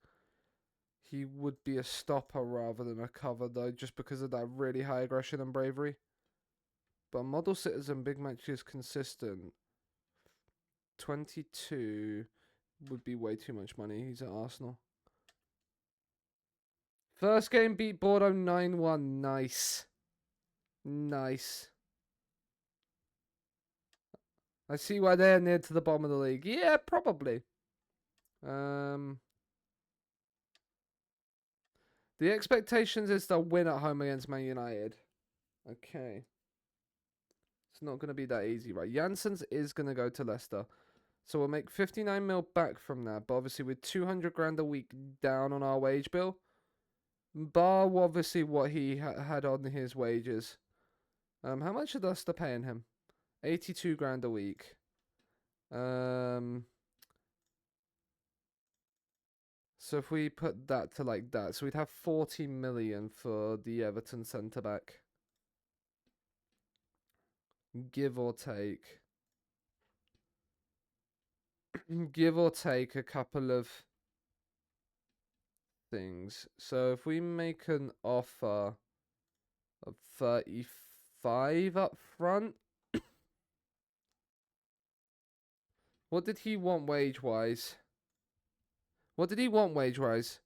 He would be a stopper rather than a cover, though, just because of that really high aggression and bravery. But model citizen, big matches, consistent. 22 would be way too much money. He's at Arsenal. First game beat Bordeaux 9-1. Nice. Nice. I see why they're near to the bottom of the league. Yeah, probably. The expectations is they'll win at home against Man United. Okay. It's not going to be that easy, right? Janssens is going to go to Leicester. So we'll make 59 mil back from that. But obviously with 200 grand a week down on our wage bill. Bar obviously what he had on his wages. How much are Leicester paying him? 82 grand a week. So if we put that to like that, so we'd have 40 million for the Everton centre back. Give or take. Give or take a couple of things. So if we make an offer of 35 up front. What did he want wage-wise? What did he want wage-wise?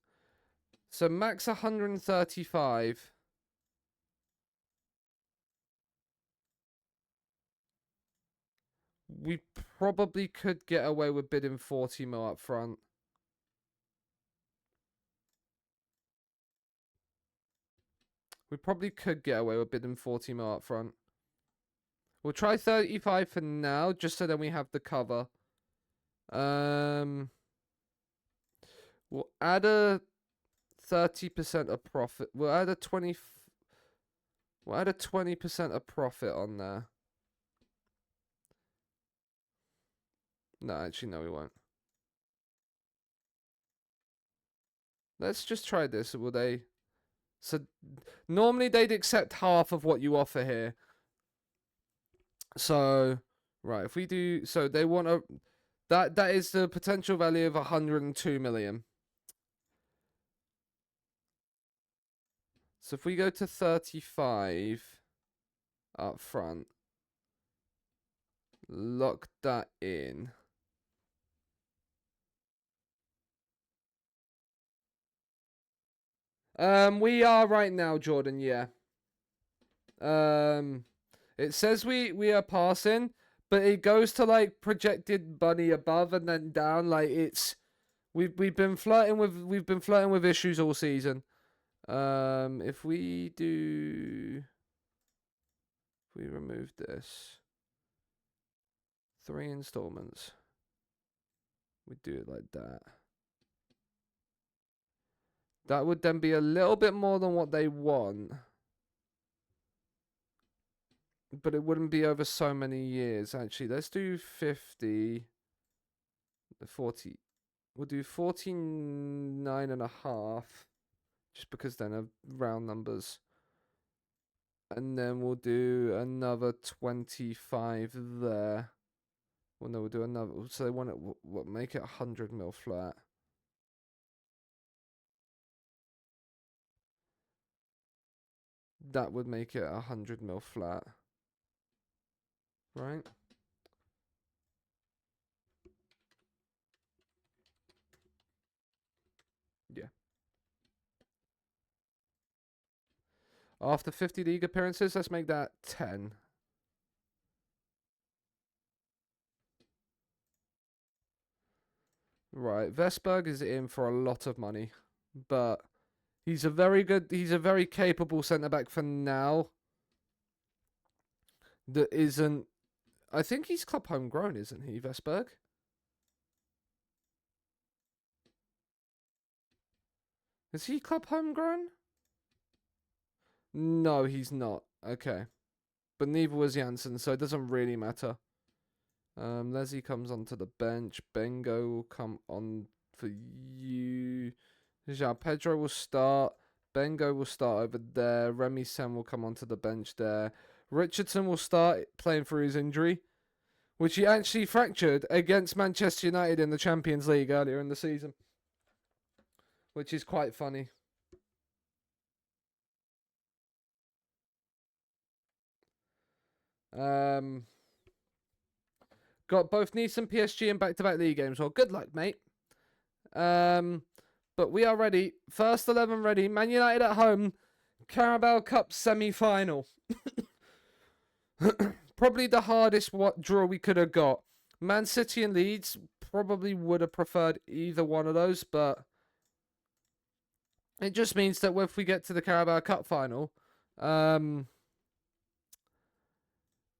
So max 135. We probably could get away with bidding 40 mil up front. We probably could get away with bidding 40 mil up front. We'll try 35 for now, just so then we have the cover. We'll add a 30% of profit. We'll add a 20% of profit on there. No, actually, no, we won't. Let's just try this. Will they? So normally they'd accept half of what you offer here. So right, if we do, so they want a that is the potential value of 102 million. So if we go to 35 up front, lock that in. We are right now, Jordan, yeah. It says we are passing, but it goes to like projected money above and then down. Like it's we've been flirting with issues all season. If we remove this 3 installments, we do it like that. That would then be a little bit more than what they want. But it wouldn't be over so many years, actually. Let's do 50. 40. We'll do 49.5. Just because then of round numbers. And then we'll do another 25 there. Well, no, we'll do another. So they want it, what, make it 100 mil flat. That would make it 100 mil flat. Right? Yeah. After 50 league appearances, let's make that 10. Right, Vesberg is in for a lot of money, but he's a very capable centre-back for now. That isn't, I think he's club homegrown, isn't he, Vesberg? Is he club homegrown? No, he's not. Okay. But neither was Janssen, so it doesn't really matter. Leslie comes onto the bench. Bengo will come on for you. João Pedro will start. Bengo will start over there. Remy Sen will come onto the bench there. Richardson will start playing through his injury, which he actually fractured against Manchester United in the Champions League earlier in the season, which is quite funny. Got both Nice and PSG in back-to-back league games. Well, good luck, mate. But we are ready. First 11 ready. Man United at home. Carabao Cup semi-final. Probably the hardest draw we could have got. Man City and Leeds probably would have preferred either one of those, but it just means that if we get to the Carabao Cup final,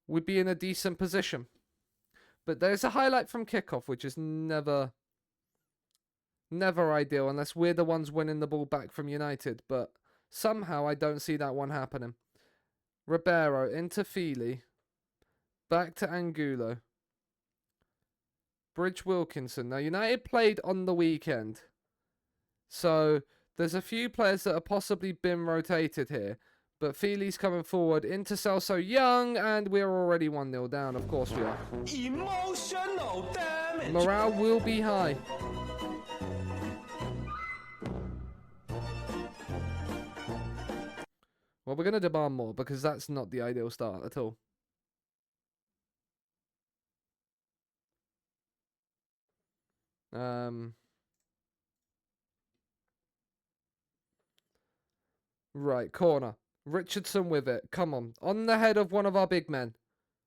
we'd be in a decent position. But there's a highlight from kickoff, which is never ideal unless we're the ones winning the ball back from United. But somehow I don't see that one happening. Ribeiro into Feely. Back to Angulo. Bridge Wilkinson. Now, United played on the weekend. So there's a few players that have possibly been rotated here. But Feely's coming forward into Celso Young, and we're already 1-0 down. Of course we are. Emotional damage. Morale will be high. Well, we're going to demand more because that's not the ideal start at all. Right, corner. Richardson with it. Come on. On the head of one of our big men.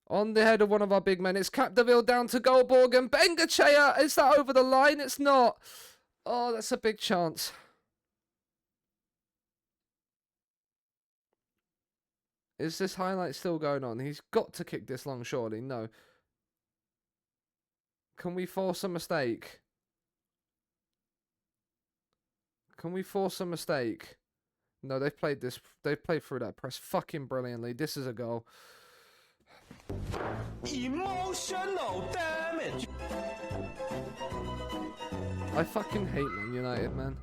On the head of one of our big men. It's Capdeville down to Goldborg and Bengochea. Is that over the line? It's not. Oh, that's a big chance. Is this highlight still going on? He's got to kick this long, surely. No. Can we force a mistake? Can we force a mistake? No, they've played this. They've played through that press fucking brilliantly. This is a goal. Emotional damage. I fucking hate Man United, man.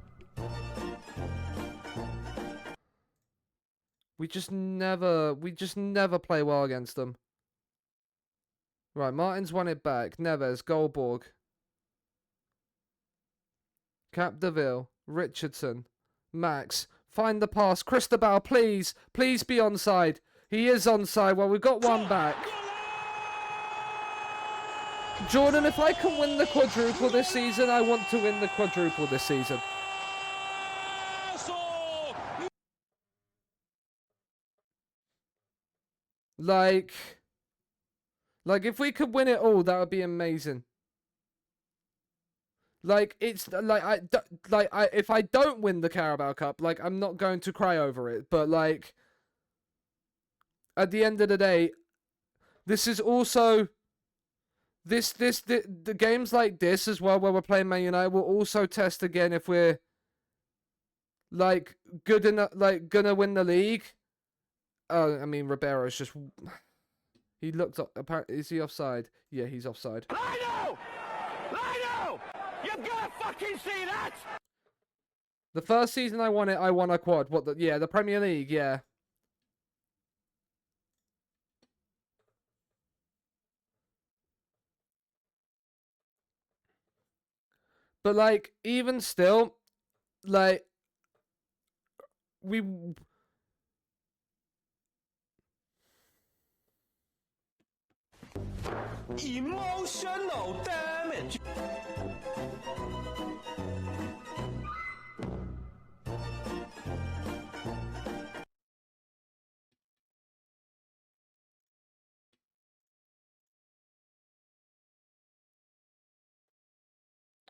We just never play well against them. Right, Martin's won it back. Neves, Goldborg. Capdeville, Richardson, Max. Find the pass. Cristobal, please. Please be onside. He is onside. Well, we've got one back. Jordan, if I can win the quadruple this season, I want to win the quadruple this season. Like if we could win it all, that would be amazing. Like, it's like if I don't win the Carabao Cup, like, I'm not going to cry over it. But like, at the end of the day, this is also the games like this as well, where we're playing Man United, will also test again if we're like good enough, like gonna win the league. I mean, Ribeiro's just. He looked up. Apparently, is he offside? Yeah, he's offside. I know! You've got to fucking see that! The first season I won a quad. What? The Premier League. Yeah. But like, even still, like, we. Emotional damage.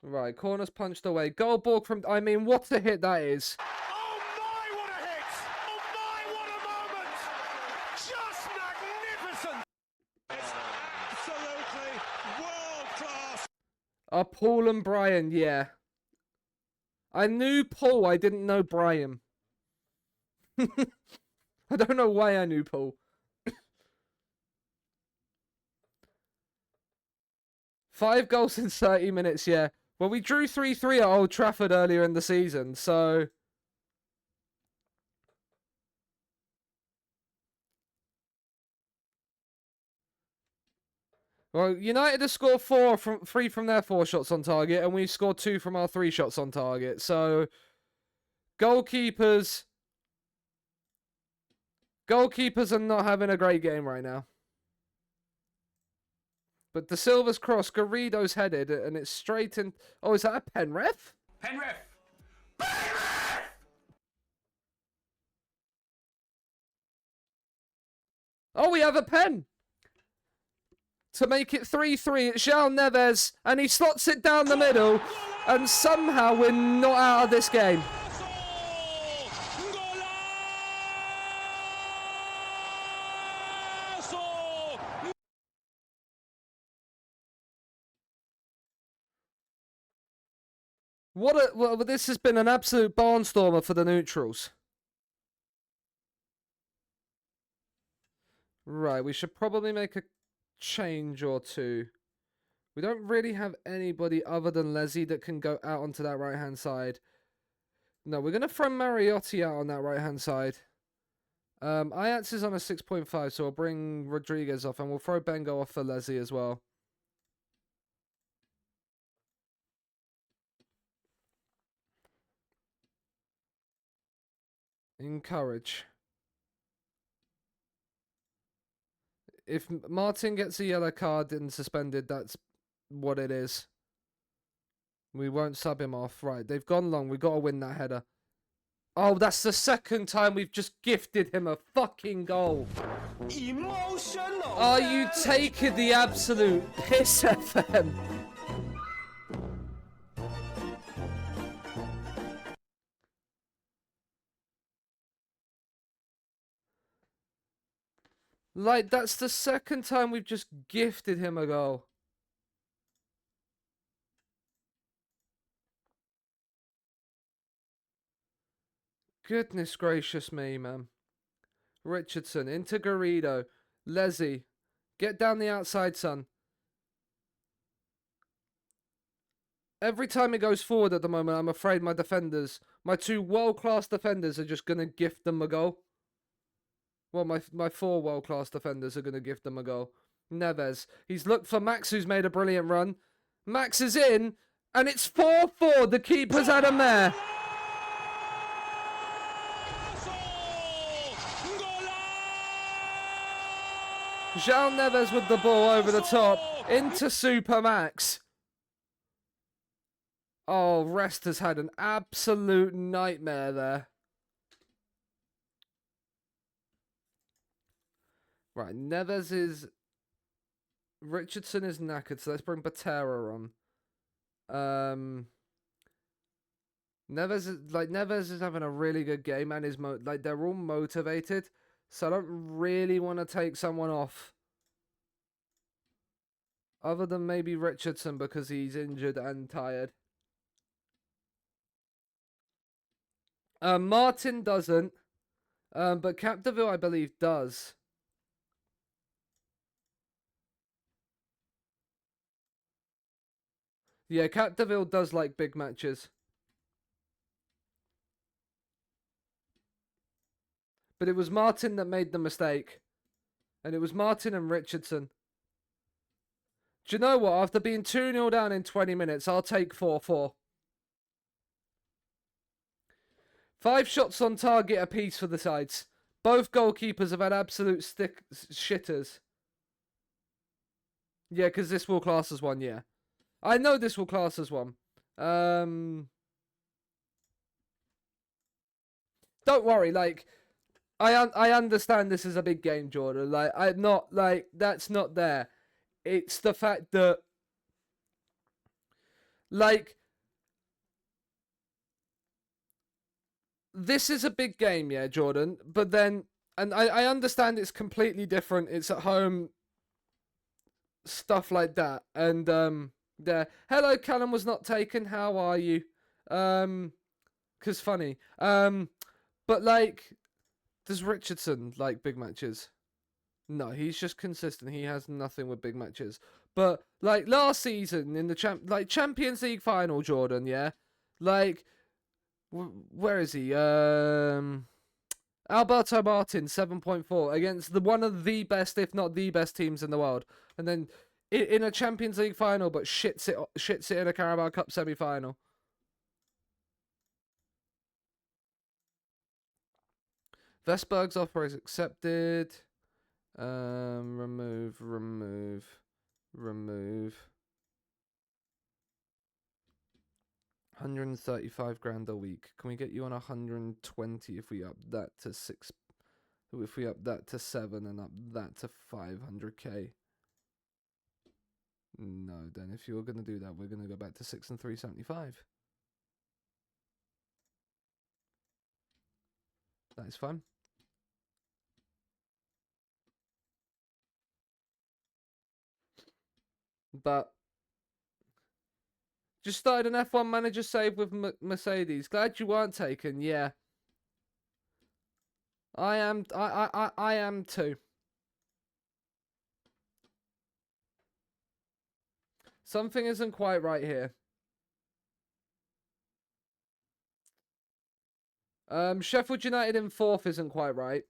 Right, corner's punched away. Goldborg from. I mean, what a hit that is. Oh my, what a hit! Oh my, what a moment! Just magnificent! It's absolutely world class! Paul and Brian, yeah. I knew Paul, I didn't know Brian. I don't know why I knew Paul. 5 goals in 30 minutes, yeah. Well, we drew 3-3 at Old Trafford earlier in the season, so... Well, United have scored 3 from their 4 shots on target, and we've scored 2 from our 3 shots on target. So, goalkeepers are not having a great game right now. But De Silva's cross, Garrido's headed, and it's straight in... Oh, is that a pen ref? Pen ref. Oh, we have a pen! To make it 3-3, it's João Neves, and he slots it down the middle, and somehow we're not out of this game. Well, this has been an absolute barnstormer for the neutrals. Right, we should probably make a change or two. We don't really have anybody other than Leslie that can go out onto that right-hand side. No, we're going to throw Mariotti out on that right-hand side. Ajax is on a 6.5, so we'll bring Rodriguez off, and we'll throw Bengo off for Leslie as well. Encourage. If Martin gets a yellow card and suspended, that's what it is. We won't sub him off. Right, they've gone long. We've got to win that header. Oh, that's the second time we've just gifted him a fucking goal. Emotional. Are you taking the absolute piss, FM? Like, that's the second time we've just gifted him a goal. Goodness gracious me, man. Richardson into Garrido. Leslie, get down the outside, son. Every time it goes forward at the moment, I'm afraid my defenders, my 2 world-class defenders, are just going to gift them a goal. Well, my 4 world-class defenders are going to gift them a goal. Neves. He's looked for Max, who's made a brilliant run. Max is in, and it's 4-4. The keeper's had a mare. João Neves with the ball over the top into Super Max. Oh, Rest has had an absolute nightmare there. Right, Neves is... Richardson is knackered, so let's bring Batera on. Neves is having a really good game, and they're all motivated. So I don't really want to take someone off. Other than maybe Richardson, because he's injured and tired. Martin doesn't. But Capdeville, I believe, does. Yeah, Capdeville does like big matches. But it was Martin that made the mistake. And it was Martin and Richardson. Do you know what? After being 2-0 down in 20 minutes, I'll take 4-4. 5 shots on target apiece for the sides. Both goalkeepers have had absolute shitters. Yeah, because this will class as one, yeah. I know this will class as one. Don't worry, like... I understand this is a big game, Jordan. Like, I'm not, like, that's not there. It's the fact that, like, this is a big game, yeah, Jordan. But then, and I understand it's completely different. It's at home, stuff like that. And, there. Hello, Callum was not taken. How are you? Cause funny. But like, does Richardson like big matches? No, he's just consistent. He has nothing with big matches. But like last season in the Champions League final, Jordan, yeah, like where is he? Alberto Martin, 7.4 against one of the best, if not the best teams in the world, and then in a Champions League final, but shits it in a Carabao Cup semi-final. Vesberg's offer is accepted. Remove. 135 grand a week. Can we get you on 120 if we up that to 6? If we up that to 7 and up that to 500k? No, then if you're going to do that, we're going to go back to 6 and 375. That is fine. But just started an F1 manager save with Mercedes. Glad you weren't taken. Yeah, I am. I am too. Something isn't quite right here. Sheffield United in 4th isn't quite right.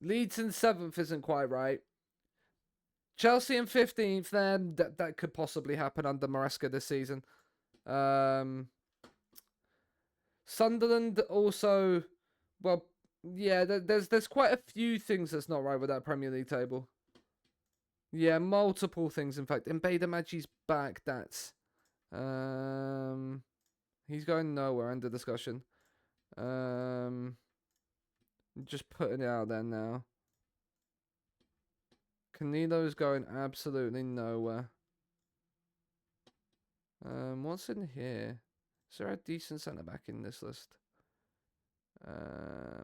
Leeds in 7th isn't quite right. Chelsea in 15th, then that could possibly happen under Maresca this season. Sunderland also, well, yeah, there's quite a few things that's not right with that Premier League table. Yeah, multiple things. In fact, Mbeda Magi's back. That's he's going nowhere under discussion. Just putting it out there now. Canilo's going absolutely nowhere. What's in here? Is there a decent centre back in this list?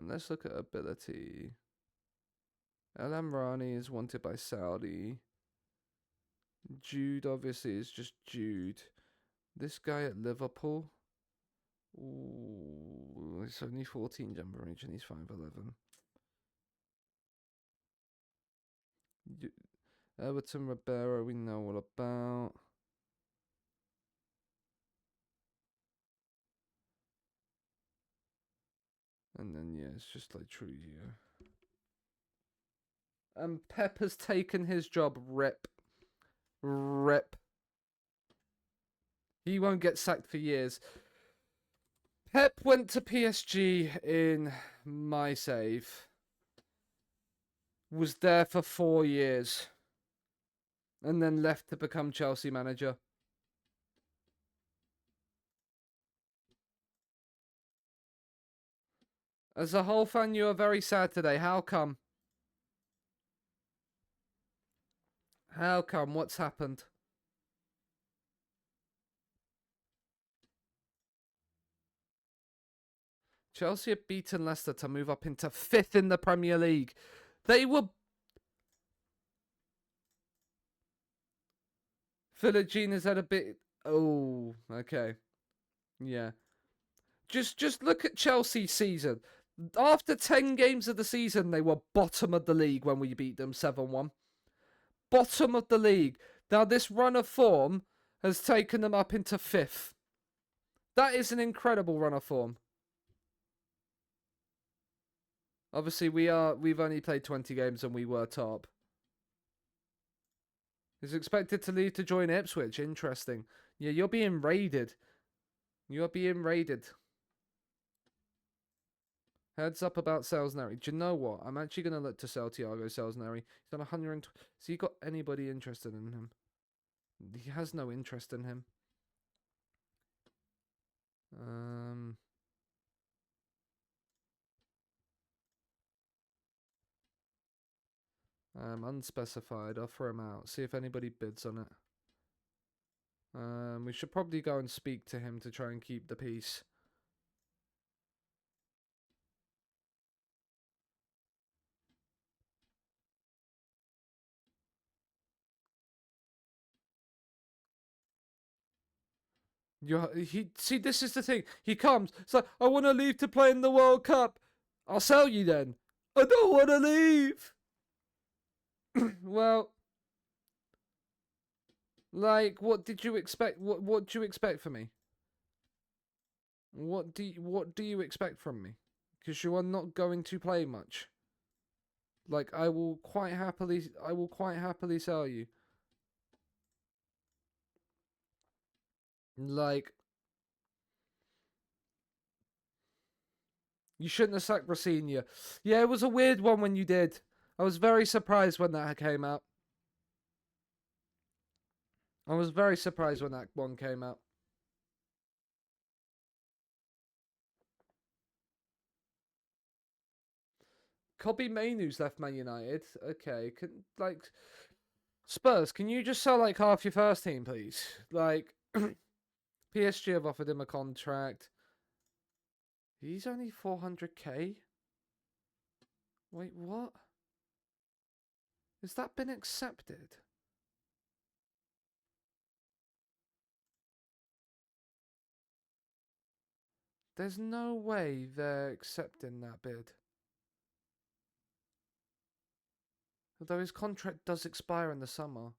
Let's look at ability. El Amrani is wanted by Saudi. Jude obviously is just Jude. This guy at Liverpool. Ooh, it's only 14 jumper range and he's 5'11". Everton Ribeiro, we know all about. And then, yeah, it's just like Trujillo. And Pep has taken his job. Rip. He won't get sacked for years. Pep went to PSG in my save. Was there for 4 years. And then left to become Chelsea manager. As a whole fan, you are very sad today. How come? How come? What's happened? Chelsea have beaten Leicester to move up into 5th in the Premier League. They were... Philogene has had a bit... Oh, okay. Yeah. Just look at Chelsea's season. After 10 games of the season, they were bottom of the league when we beat them 7-1. Bottom of the league. Now, this run of form has taken them up into 5th. That is an incredible run of form. Obviously, we've only played 20 games and we were top. He's expected to leave to join Ipswich. Interesting. Yeah, you're being raided. You're being raided. Heads up about Salisbury. Do you know what? I'm actually going to look to sell Thiago Salisbury. He's done 120. So you got anybody interested in him? He has no interest in him. Unspecified. I'll throw him out. See if anybody bids on it. We should probably go and speak to him to try and keep the peace. See, this is the thing. He comes. It's like, I want to leave to play in the World Cup. I'll sell you then. I don't want to leave. Well, like, what did you expect? What do you expect from me? What do you expect from me? Because you are not going to play much. Like, I will quite happily sell you. Like, you shouldn't have sacked Rosenior. Yeah, it was a weird one when you did. I was very surprised when that came out. I was very surprised when that one came out. Kobe Mainoo's left Man United. Okay, Spurs, can you just sell like half your first team, please? Like, PSG have offered him a contract. He's only 400k. Wait, what? Has that been accepted? There's no way they're accepting that bid. Although his contract does expire in the summer.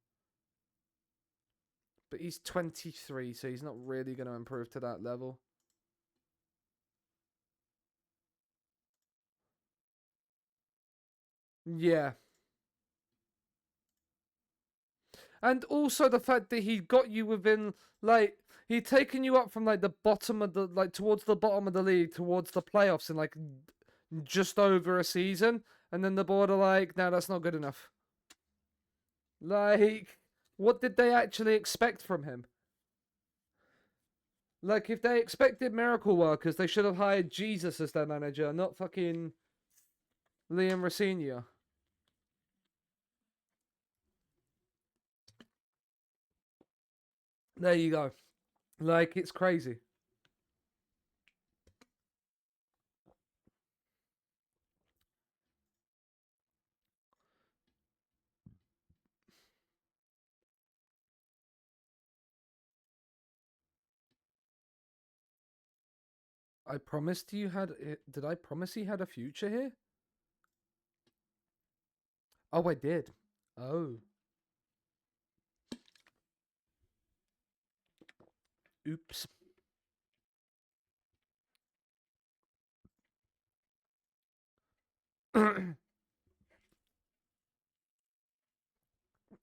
But he's 23, so he's not really going to improve to that level. Yeah. And also the fact that he got you within, like, he'd taken you up from, like, the bottom of the, like, towards the bottom of the league, towards the playoffs in, like, just over a season. And then the board are like, no, that's not good enough. Like, what did they actually expect from him? Like, if they expected miracle workers, they should have hired Jesus as their manager, not fucking Liam Rosenior. There you go. Like, it's crazy. I promised you had... Did I promise he had a future here? Oh, I did. Oh. Oops.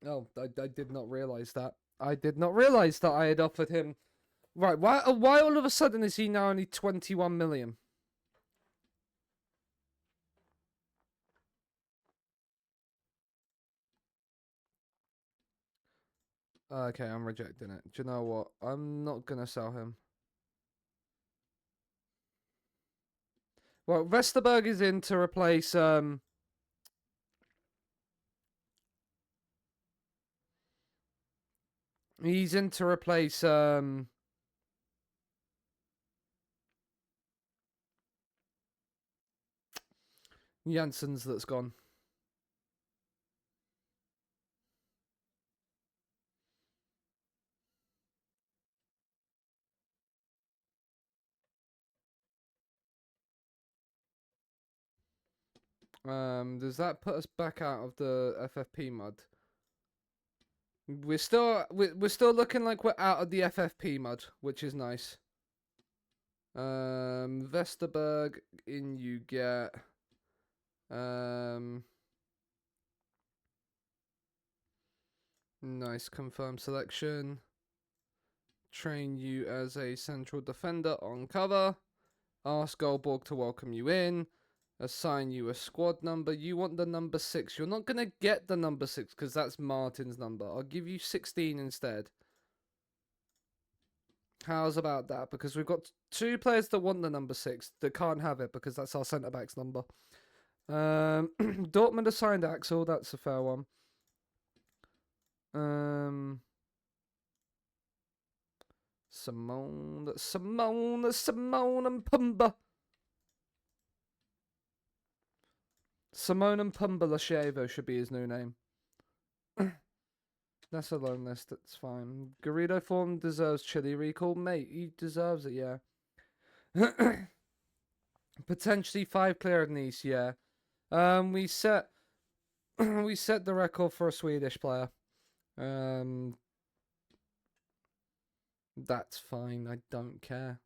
Oh, I did not realise that. I did not realise that I had offered him... Right, why all of a sudden is he now only 21 million? Okay, I'm rejecting it. Do you know what? I'm not going to sell him. Well, Vesterberg is in to replace... He's in to replace... Jansen's that's gone. Does that put us back out of the FFP mud? We're still looking like we're out of the FFP mud, which is nice. Vesterberg in you get. Nice confirmed selection. Train you as a central defender on cover. Ask Goldborg to welcome you in. Assign you a squad number. You want the number 6. You're not going to get the number 6 because that's Martin's number. I'll give you 16 instead. How's about that? Because we've got 2 players that want the number 6 that can't have it because that's our centre-back's number. Dortmund assigned Axel. That's a fair one. Simone and Pumba. Simone and Pumba Lascevo should be his new name. That's a loan list. That's fine. Garrido form deserves Chile recall. Mate, he deserves it, yeah. Potentially 5 clear of Nice, yeah. We set we set the record for a Swedish player. That's fine. I don't care.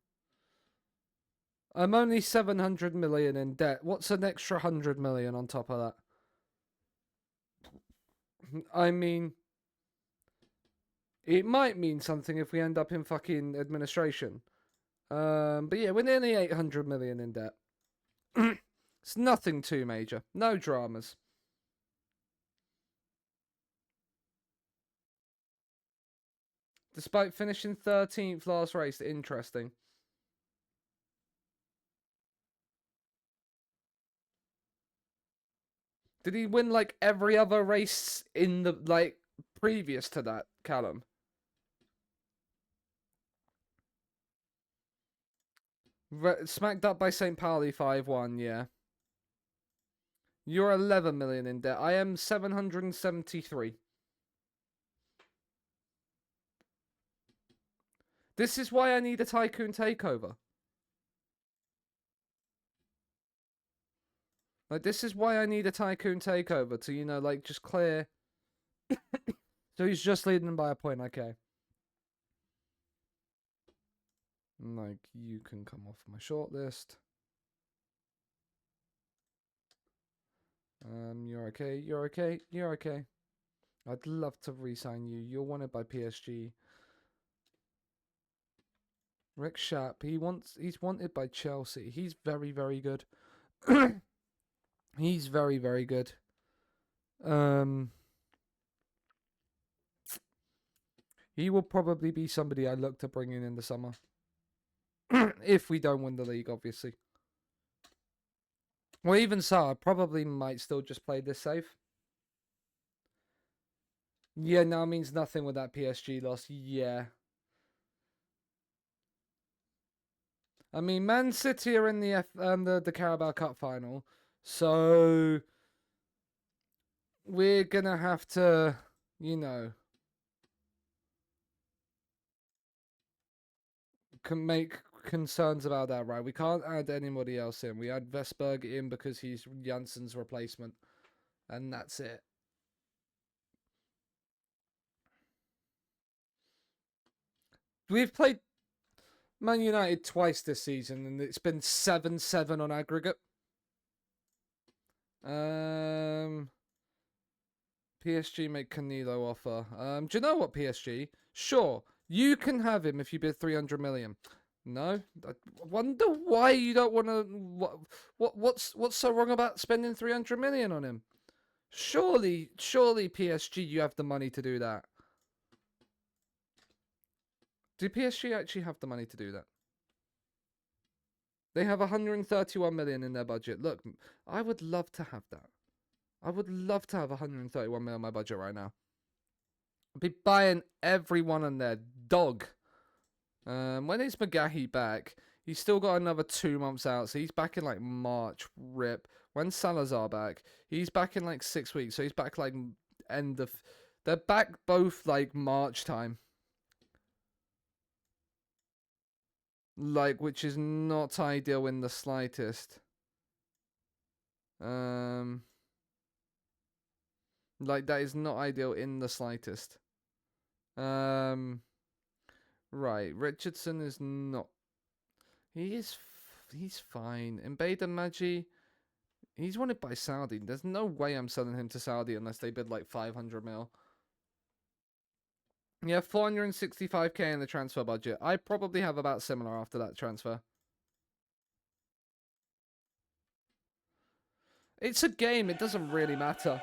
I'm only 700 million in debt. What's an extra 100 million on top of that? I mean, it might mean something if we end up in fucking administration. But yeah, we're nearly 800 million in debt. It's nothing too major. No dramas. Despite finishing 13th last race, interesting. Did he win like every other race in the like previous to that, Callum? Smacked up by St. Pauli 5-1, yeah. You're 11 million in debt. I am 773. This is why I need a tycoon takeover. Like, this is why I need a tycoon takeover to, you know, like, just clear. So he's just leading them by a point, okay. Like, you can come off my shortlist. You're okay, you're okay, you're okay. I'd love to re-sign you. You're wanted by PSG. Rick Schaap, he's wanted by Chelsea. He's very, very good. He's very, very good. He will probably be somebody I look to bring in the summer. If we don't win the league, obviously. Well, even so, I probably might still just play this safe. Yeah, now means nothing with that PSG loss. Yeah. I mean, Man City are in the Carabao Cup final, so we're gonna have to, you know, can make concerns about that, right? We can't add anybody else in. We add Vesberg in because he's Janssen's replacement, and that's it. We've played Man United twice this season, and it's been 7-7 on aggregate. PSG make Canelo offer. Do you know what, PSG? Sure, you can have him if you bid 300 million. No, I wonder why you don't want to. What's so wrong about spending 300 million on him? Surely PSG, you have the money to do that. Do PSG actually have the money to do that? They have 131 million in their budget. Look, I would love to have that. I would love to have 131 million on my budget right now. I'd be buying everyone on their dog. When is McGahey back? He's still got another 2 months out, so he's back in like March. Rip. When's Salazar back? He's back in like 6 weeks, so he's back like end of. They're back both like March time. Like, which is not ideal in the slightest. Like, that is not ideal in the slightest. Right, Richardson is not. He's fine. Mbaida Maji, he's wanted by Saudi. There's no way I'm selling him to Saudi unless they bid like 500 mil. Yeah, 465k in the transfer budget. I probably have about similar after that transfer. It's a game. It doesn't really matter.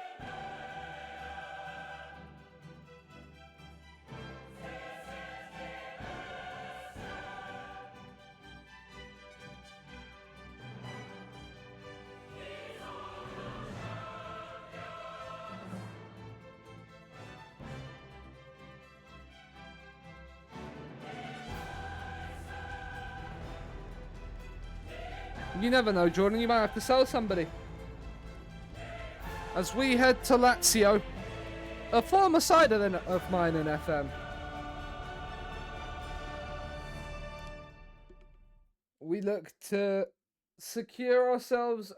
You never know, Jordan. You might have to sell somebody. As we head to Lazio. A former side of mine in FM. We look to secure ourselves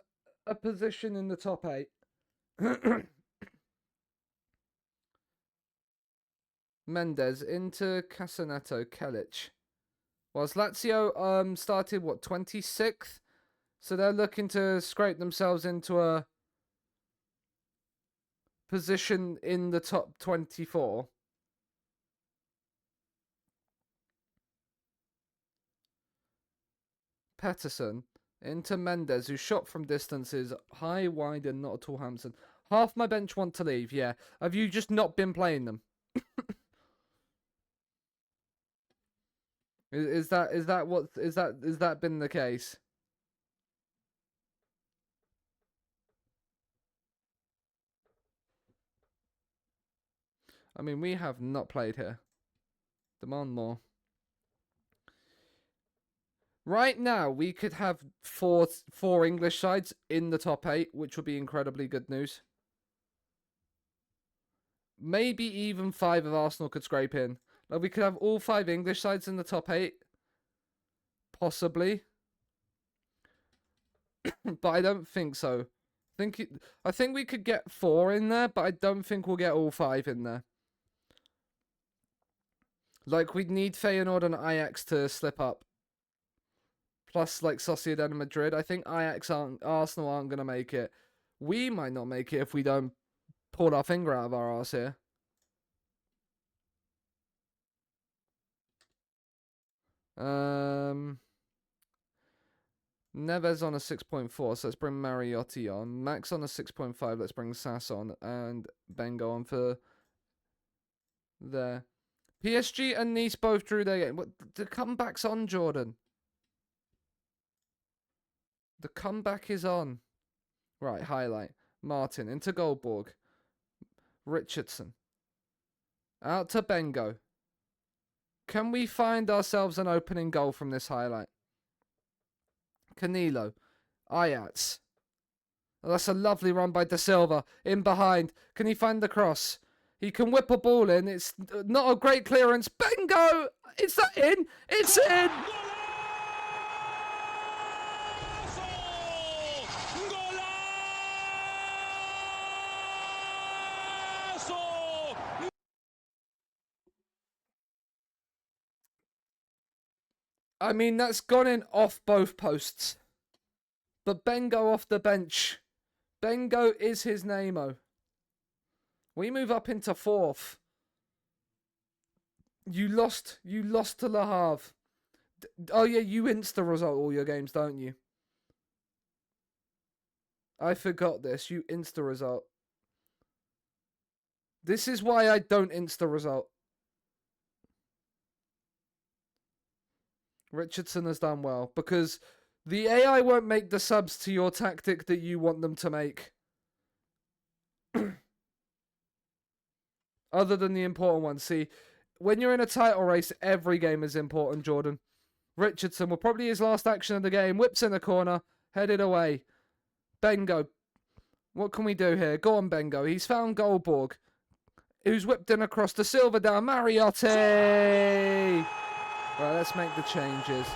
a position in the top 8. Mendes into Casaneto, Kelic. Whilst Lazio started, what, 26th? So they're looking to scrape themselves into a position in the top 24. Pettersson into Mendes, who shot from distances high, wide, and not at all Hampson. Half my bench want to leave, yeah. Have you just not been playing them? Is that been the case? I mean, we have not played here. Demand more. Right now, we could have four English sides in the top 8, which would be incredibly good news. Maybe even 5 of Arsenal could scrape in. Like, we could have all 5 English sides in the top 8. Possibly. But I don't think so. I think we could get 4 in there, but I don't think we'll get all 5 in there. Like, we'd need Feyenoord and Ajax to slip up. Plus, like, Sociedad and Madrid. I think Arsenal aren't going to make it. We might not make it if we don't pull our finger out of our arse here. Neves on a 6.4, so let's bring Mariotti on. Max on a 6.5, let's bring Sass on. And Bengo on for there. PSG and Nice both drew their game. What, the comeback's on, Jordan. The comeback is on. Right, highlight. Martin into Goldborg. Richardson. Out to Bengo. Can we find ourselves an opening goal from this highlight? Canelo. Ajax. Oh, that's a lovely run by Da Silva. In behind. Can he find the cross? He can whip a ball in. It's not a great clearance. Bengo! Is that in? It's in! I mean, that's gone in off both posts. But Bengo off the bench. Bengo is his name-o. We move up into 4th. You lost to Le Havre. Oh yeah, you insta result all your games, don't you? I forgot this. You insta result. This is why I don't insta result. Richardson has done well because the AI won't make the subs to your tactic that you want them to make. Other than the important ones. See, when you're in a title race, every game is important, Jordan. Richardson will probably his last action of the game. Whips in the corner. Headed away. Bengo. What can we do here? Go on, Bengo. He's found Goldborg. Who's whipped in across to Silva down. Mariotti! Right, let's make the changes.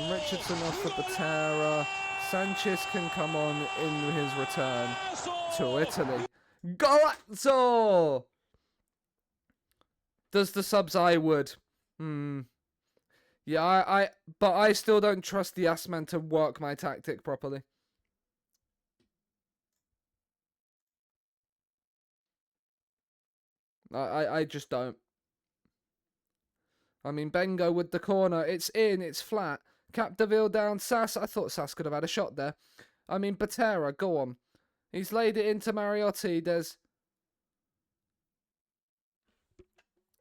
Richardson off for Batera. Sanchez can come on in his return to Italy. Golazzo! Does the subs I would. Yeah, but I still don't trust the Assman to work my tactic properly. I just don't. I mean, Bengo with the corner. It's in. It's flat. Capdeville down. Sass. I thought Sass could have had a shot there. I mean, Batera. Go on. He's laid it into Mariotti.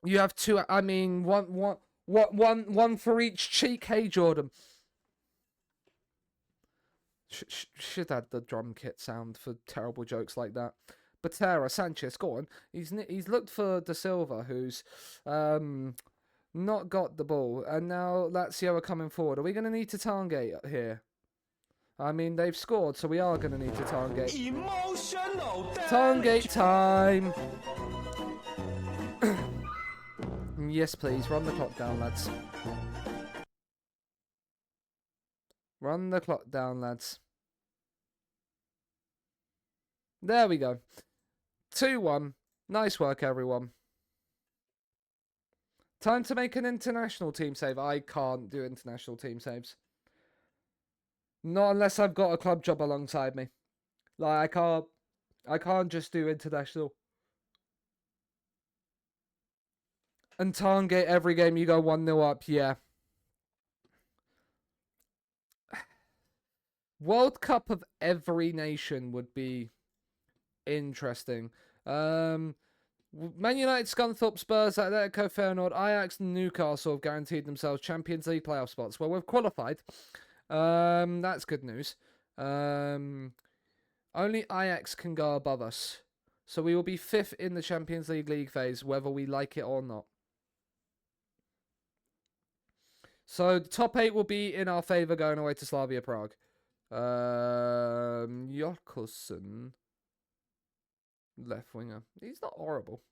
You have 2. I mean, one for each cheek. Hey, Jordan. Should add the drum kit sound for terrible jokes like that. Batera. Sanchez. Go on. He's looked for Da Silva, who's not got the ball, and now Lazio are coming forward. Are we going to need to target here? I mean, they've scored, so we are going to need to target. Target time! Yes, please. Run the clock down, lads. Run the clock down, lads. There we go. 2-1. Nice work, everyone. Time to make an international team save. I can't do international team saves. Not unless I've got a club job alongside me. Like, I can't just do international. And Tarngate every game you go 1-0 up, yeah. World Cup of every nation would be interesting. Man United, Scunthorpe, Spurs, Atletico, Feyenoord, Ajax, and Newcastle have guaranteed themselves Champions League playoff spots. Well, we've qualified. That's good news. Only Ajax can go above us. So we will be 5th in the Champions League phase, whether we like it or not. So the top 8 will be in our favour going away to Slavia Prague. Jokosen, left winger. He's not horrible.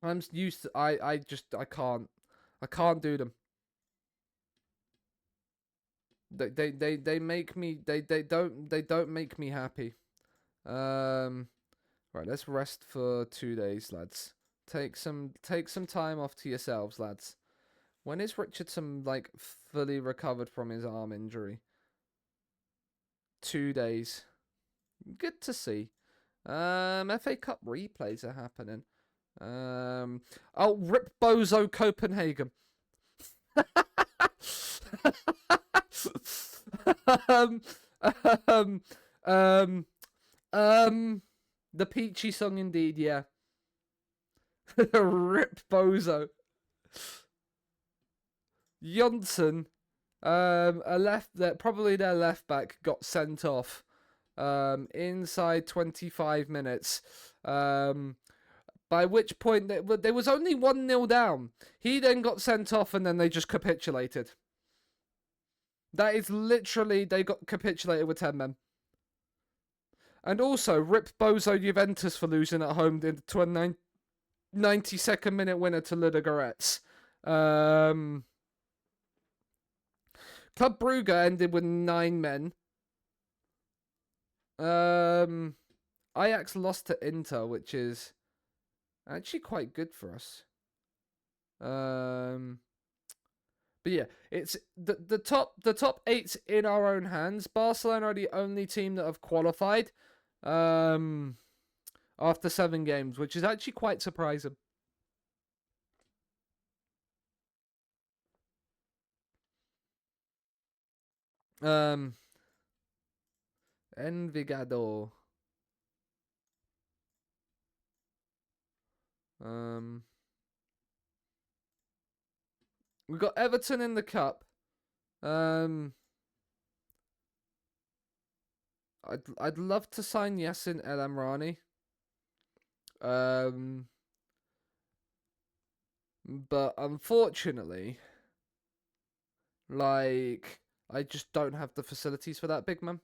I'm used to. I can't do them. They make me. They don't make me happy. Right. Let's rest for 2 days, lads. Take some time off to yourselves, lads. When is Richardson like fully recovered from his arm injury? 2 days. Good to see. FA Cup replays are happening. Oh, rip Bozo Copenhagen. The Peachy song indeed, yeah. Rip Bozo. Johnson, probably their left back got sent off inside 25 minutes. By which point there was only 1-0 down. He then got sent off and then they just capitulated. That is literally, they got capitulated with 10 men. And also, rip Bozo Juventus for losing at home to a 92nd minute winner to Ludogorets. Club Brugge ended with 9 men. Ajax lost to Inter, which is actually quite good for us. But yeah, it's the top 8's in our own hands. Barcelona are the only team that have qualified after 7 games, which is actually quite surprising. Envigado. We've got Everton in the cup. I'd love to sign Yassin El Amrani. But unfortunately, like, I just don't have the facilities for that, big man.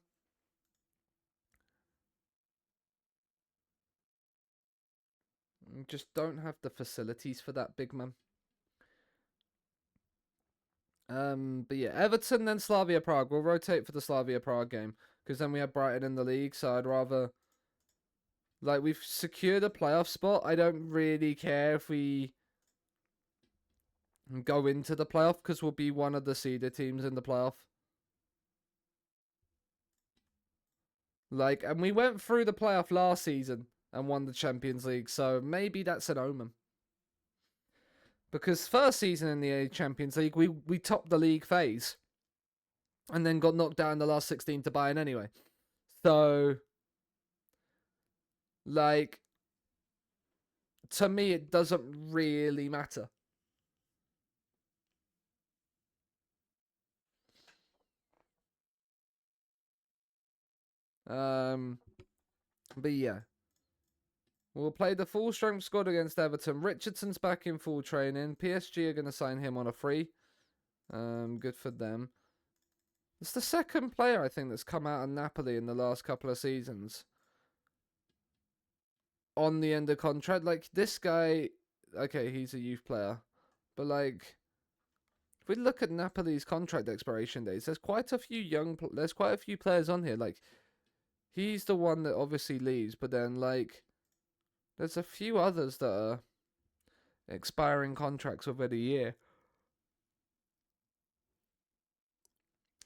Just don't have the facilities for that, big man. But yeah, Everton, then Slavia Prague. We'll rotate for the Slavia Prague game, because then we have Brighton in the league, so I'd rather... Like, we've secured a playoff spot. I don't really care if we go into the playoff, because we'll be one of the seeded teams in the playoff. Like, and we went through the playoff last season and won the Champions League, so maybe that's an omen. Because first season in the Champions League, we topped the league phase. And then got knocked out in the last 16 to Bayern anyway. So, like, to me, it doesn't really matter. But yeah. We'll play the full strength squad against Everton. Richardson's back in full training. PSG are going to sign him on a free. Good for them. It's the second player, I think, that's come out of Napoli in the last couple of seasons. on the end of contract. Like, this guy, okay, he's a youth player. But, like, if we look at Napoli's contract expiration dates, there's quite a few there's quite a few players on here. Like, he's the one that obviously leaves, but then, like, there's a few others that are expiring contracts within a year.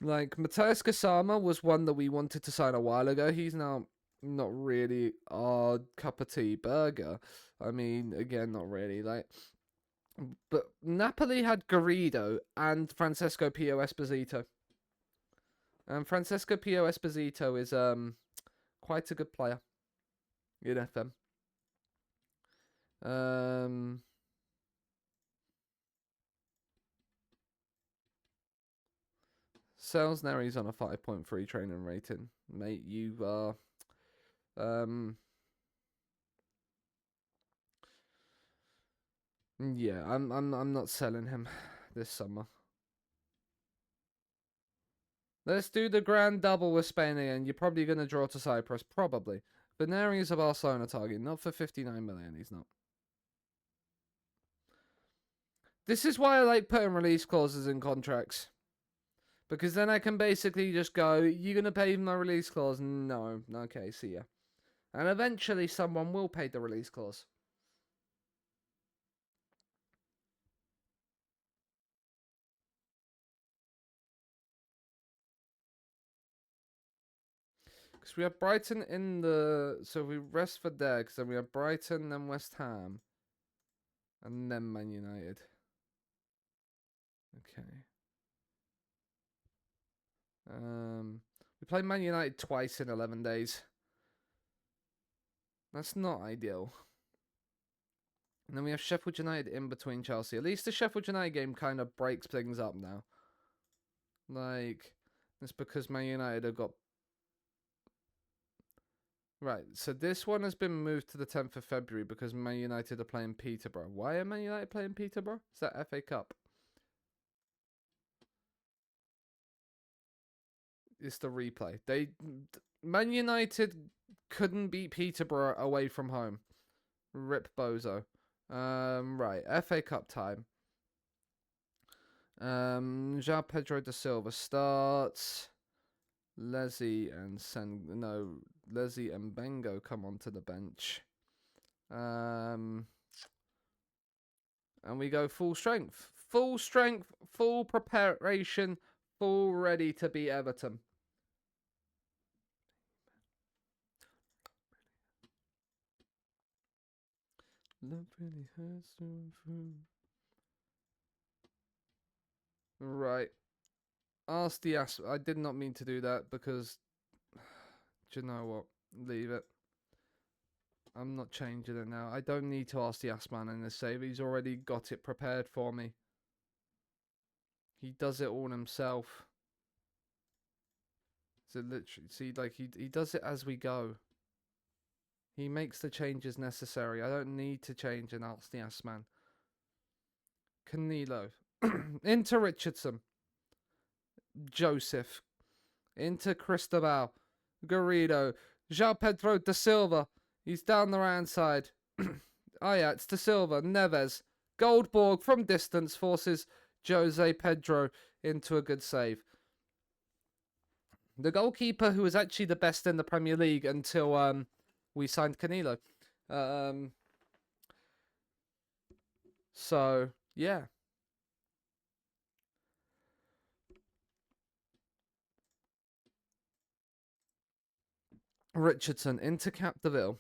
Like, Matthias Kasama was one that we wanted to sign a while ago. He's now not really our cup of tea. Burger, I mean, again, not really. Like, but Napoli had Garrido and Francesco Pio Esposito. And Francesco Pio Esposito is quite a good player in FM. Sales Neri's on a 5.3 training rating. Mate, you are yeah, I'm not selling him this summer. Let's do the grand double with Spain again. You're probably gonna draw to Cyprus, probably. But Neri is a Barcelona target, not for 59 million, he's not. This is why I like putting release clauses in contracts. Because then I can basically just go, you're going to pay my release clause? No. Okay, see ya. And eventually someone will pay the release clause. Because we have Brighton in the... So we rest for there, because then we have Brighton, then West Ham. And then Man United. Okay. We play Man United twice in 11 days. That's not ideal. And then we have Sheffield United in between Chelsea. At least the Sheffield United game kind of breaks things up now. Like, it's because Man United have got... Right, so this one has been moved to the 10th of February because Man United are playing Peterborough. Why are Man United playing Peterborough? Is that FA Cup? It's the replay. Man United couldn't beat Peterborough away from home. Rip Bozo. Right, FA Cup time. João Pedro da Silva starts. Leslie and Bengo come onto the bench. And we go full strength. Full strength, full preparation, full ready to beat Everton. Love really hurts through. Right. Ask the ass. I did not mean to do that because, do you know what? Leave it. I'm not changing it now. I don't need to ask the ass man in this save. He's already got it prepared for me. He does it all himself. So literally, see, like he does it as we go. He makes the changes necessary. I don't need to change and ask the ass man. Canelo. Into Richardson. Joseph. Into Cristobal. Garrido. João Pedro da Silva. He's down the right side. Ajax da Silva. Neves. Goldborg from distance forces Jose Pedro into a good save. The goalkeeper who was actually the best in the Premier League until we signed Canelo. So, yeah. Richardson into Capdeville.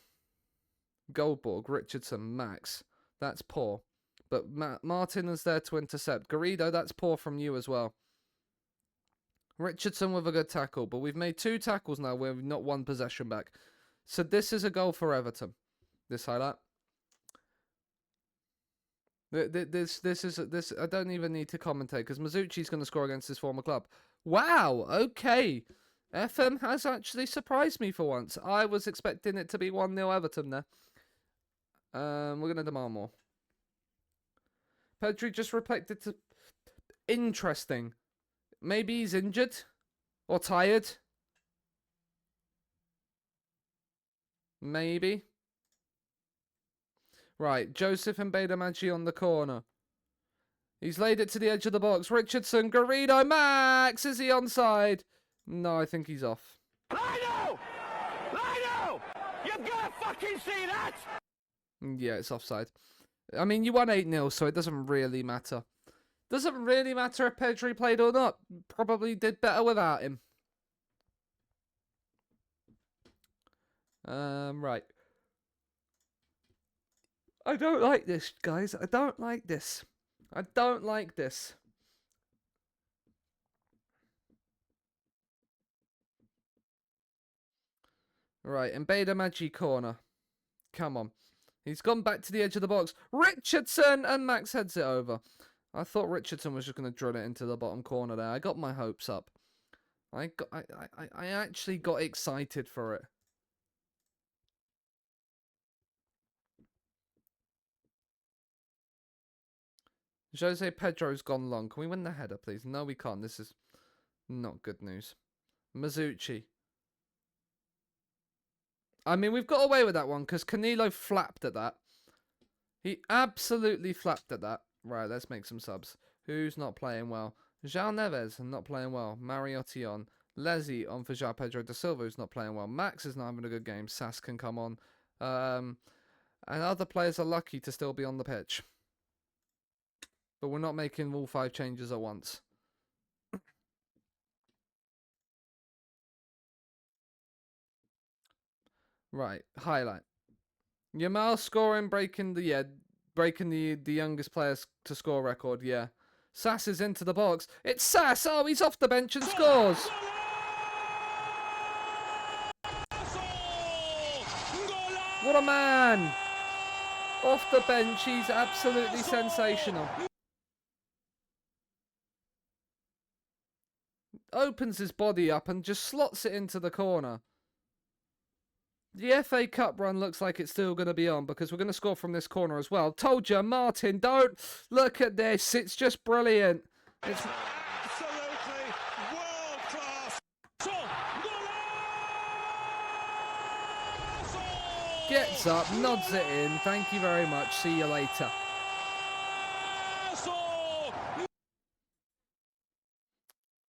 Goldborg, Richardson, Max. That's poor. But Martin is there to intercept. Garrido, that's poor from you as well. Richardson with a good tackle. But we've made 2 tackles now where we've not won possession back. So this is a goal for Everton. This highlight. This I don't even need to commentate because Mazzucci's going to score against his former club. Wow, okay. FM has actually surprised me for once. I was expecting it to be 1-0 Everton there. We're going to demand more. Pedri just reflected to... Interesting. Maybe he's injured or tired. Maybe. Right, Joseph and Badamachi on the corner. He's laid it to the edge of the box. Richardson, Garrido, Max! Is he onside? No, I think he's off. Lino! Lino! You've got to fucking see that! Yeah, it's offside. I mean, you won 8-0, so it doesn't really matter. Doesn't really matter if Pedri played or not. Probably did better without him. Right. I don't like this, guys. I don't like this. I don't like this. Right, and Badamachi corner. Come on. He's gone back to the edge of the box. Richardson! And Max heads it over. I thought Richardson was just going to drill it into the bottom corner there. I got my hopes up. I actually got excited for it. Jose Pedro's gone long. Can we win the header, please? No, we can't. This is not good news. Mizuchi. I mean, we've got away with that one because Canelo flapped at that. He absolutely flapped at that. Right, let's make some subs. Who's not playing well? João Neves not playing well. Mariotti on. Lezzy on for João Pedro da Silva, who's not playing well. Max is not having a good game. Sass can come on. And other players are lucky to still be on the pitch. But we're not making all 5 changes at once. Right, highlight. Yamal scoring, breaking the youngest players to score record, yeah. Sass is into the box. It's Sass! Oh, he's off the bench and scores! What a man! Off the bench, he's absolutely sensational. Opens his body up and just slots it into the corner. The FA Cup run looks like it's still going to be on because we're going to score from this corner as well. Told you, Martin, don't look at this. It's just brilliant. It's Absolutely world class. gets up, nods it in. Thank you very much. See you later.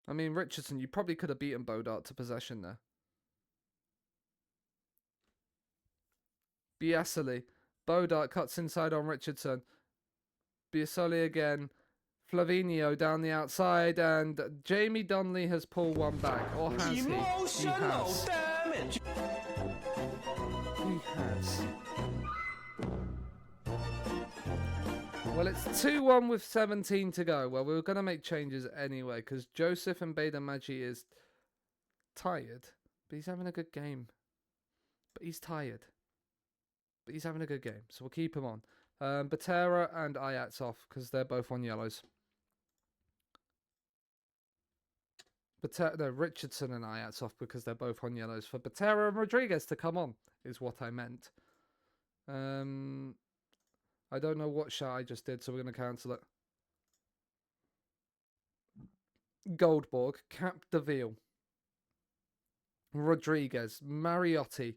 I mean, Richardson, you probably could have beaten Bodart to possession there. Biasoli. Bodart cuts inside on Richardson. Biasoli again. Flavinio down the outside, and Jamie Donnelly has pulled one back. Or has he? He has. Damage. He has. Well, it's 2-1 with 17 to go. Well, we were going to make changes anyway, because Joseph and Badamachi is tired. But he's having a good game. But he's tired. But he's having a good game, so we'll keep him on. Batera and Ayats off, because they're both on yellows. Richardson and Ayats off, because they're both on yellows. For Batera and Rodriguez to come on, is what I meant. I don't know what shot I just did, so we're going to cancel it. Goldborg, Capdeville, Rodriguez, Mariotti.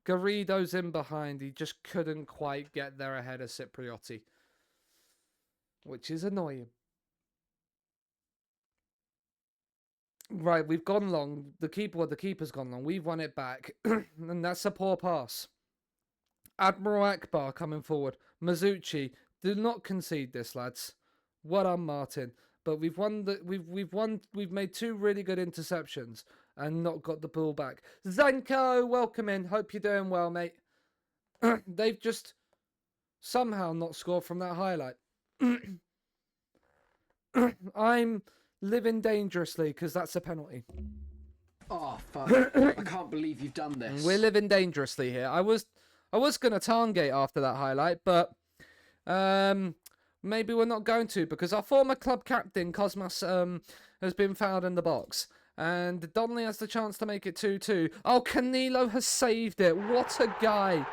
Garrido's in behind. He just couldn't quite get there ahead of Cipriotti, which is annoying. Right, we've gone long. The keeper's gone long. We've won it back, and that's a poor pass. Admiral Akbar coming forward. Mizuchi, do not concede this, lads. Well done, Martin. But we've won. We've made 2 really good interceptions and not got the ball back. Zenko, welcome in. Hope you're doing well, mate. They've just somehow not scored from that highlight. I'm living dangerously because that's a penalty. Oh, fuck. I can't believe you've done this. We're living dangerously here. I was going to Tarngate after that highlight, but maybe we're not going to because our former club captain, Cosmas, has been fouled in the box. And Donnelly has the chance to make it 2-2. Oh, Canelo has saved it. What a guy.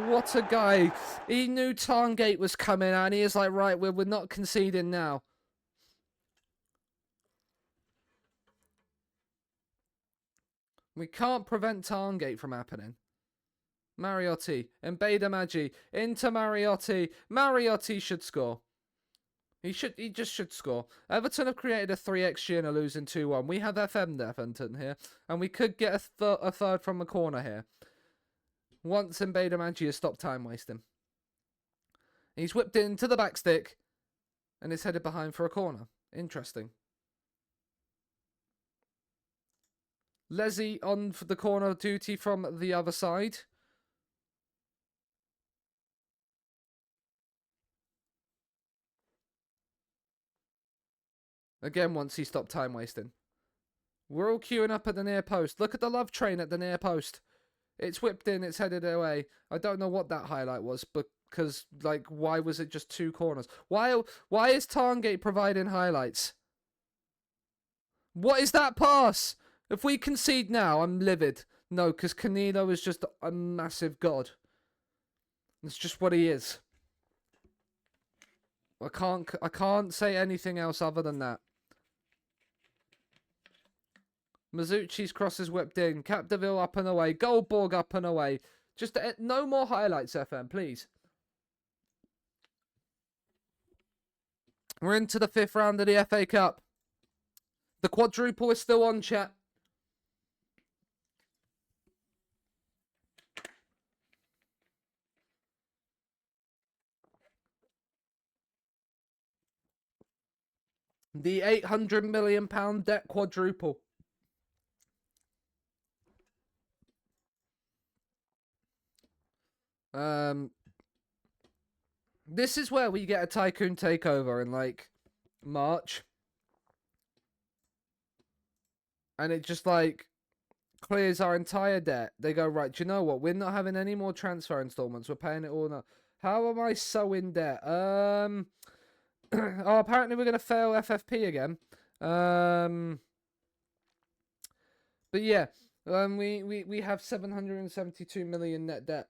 What a guy. He knew Tarngate was coming and he is like, right, we're not conceding now. We can't prevent Tarngate from happening. Mariotti. Mbeda Magi. Into Mariotti. Mariotti should score. He just should score. Everton have created a 3xG and are losing 2-1. We have Everton here. And we could get a third from the corner here. Once Mbeda Magi has stopped time wasting. He's whipped into the back stick. And it's headed behind for a corner. Interesting. Leslie on for the corner duty from the other side. Again, once he stopped time wasting. We're all queuing up at the near post. Look at the love train at the near post. It's whipped in, it's headed away. I don't know what that highlight was, because, like, why was it just 2 corners? Why is Tarngate providing highlights? What is that pass? If we concede now, I'm livid. No, because Canelo is just a massive god. It's just what he is. I can't say anything else other than that. Mazzucci's cross is whipped in. Capdeville up and away. Goldborg up and away. Just no more highlights, FM, please. We're into the 5th round of the FA Cup. The quadruple is still on, chat. The £800 million debt quadruple. This is where we get a tycoon takeover in, like, March. And it just, like, clears our entire debt. They go, right, do you know what? We're not having any more transfer installments. We're paying it all now. How am I so in debt? Oh, apparently we're going to fail FFP again. But yeah, we have 772 million net debt.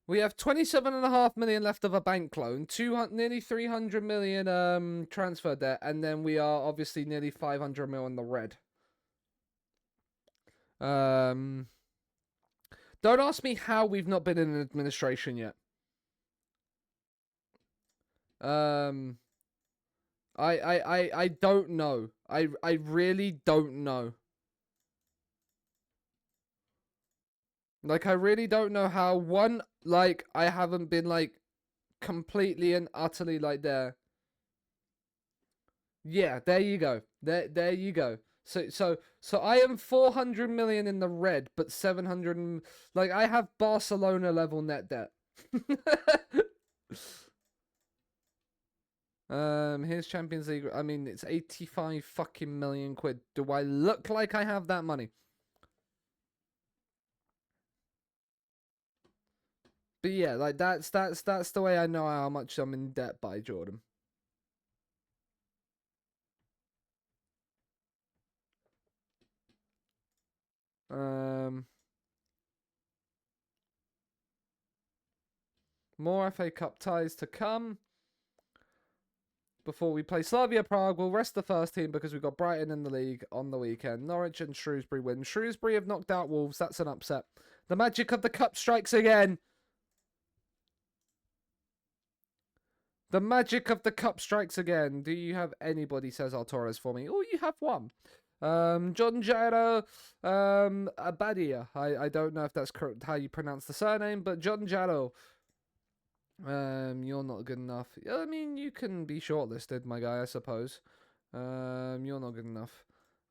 We have 27.5 million left of a bank loan, nearly 300 million transfer debt, and then we are obviously nearly 500 million in the red. Don't ask me how we've not been in administration yet. I don't know. I really don't know. Like, I really don't know how, one, like, I haven't been, like, completely and utterly, like, there. Yeah, there you go. There you go. So I am 400 million in the red, but 700, like, I have Barcelona level net debt. Here's Champions League. I mean, it's 85 fucking million quid. Do I look like I have that money? But yeah, like, that's the way I know how much I'm in debt by, Jordan. More FA Cup ties to come. Before we play Slavia Prague, we'll rest the first team because we've got Brighton in the league on the weekend. Norwich and Shrewsbury win. Shrewsbury have knocked out Wolves. That's an upset. The magic of the cup strikes again. The magic of the cup strikes again. Do you have anybody, says Torres, for me? Oh, you have one. John Jairo Abadia. I don't know if that's correct, how you pronounce the surname, but John Jairo. You're not good enough. I mean, you can be shortlisted, my guy, I suppose. You're not good enough.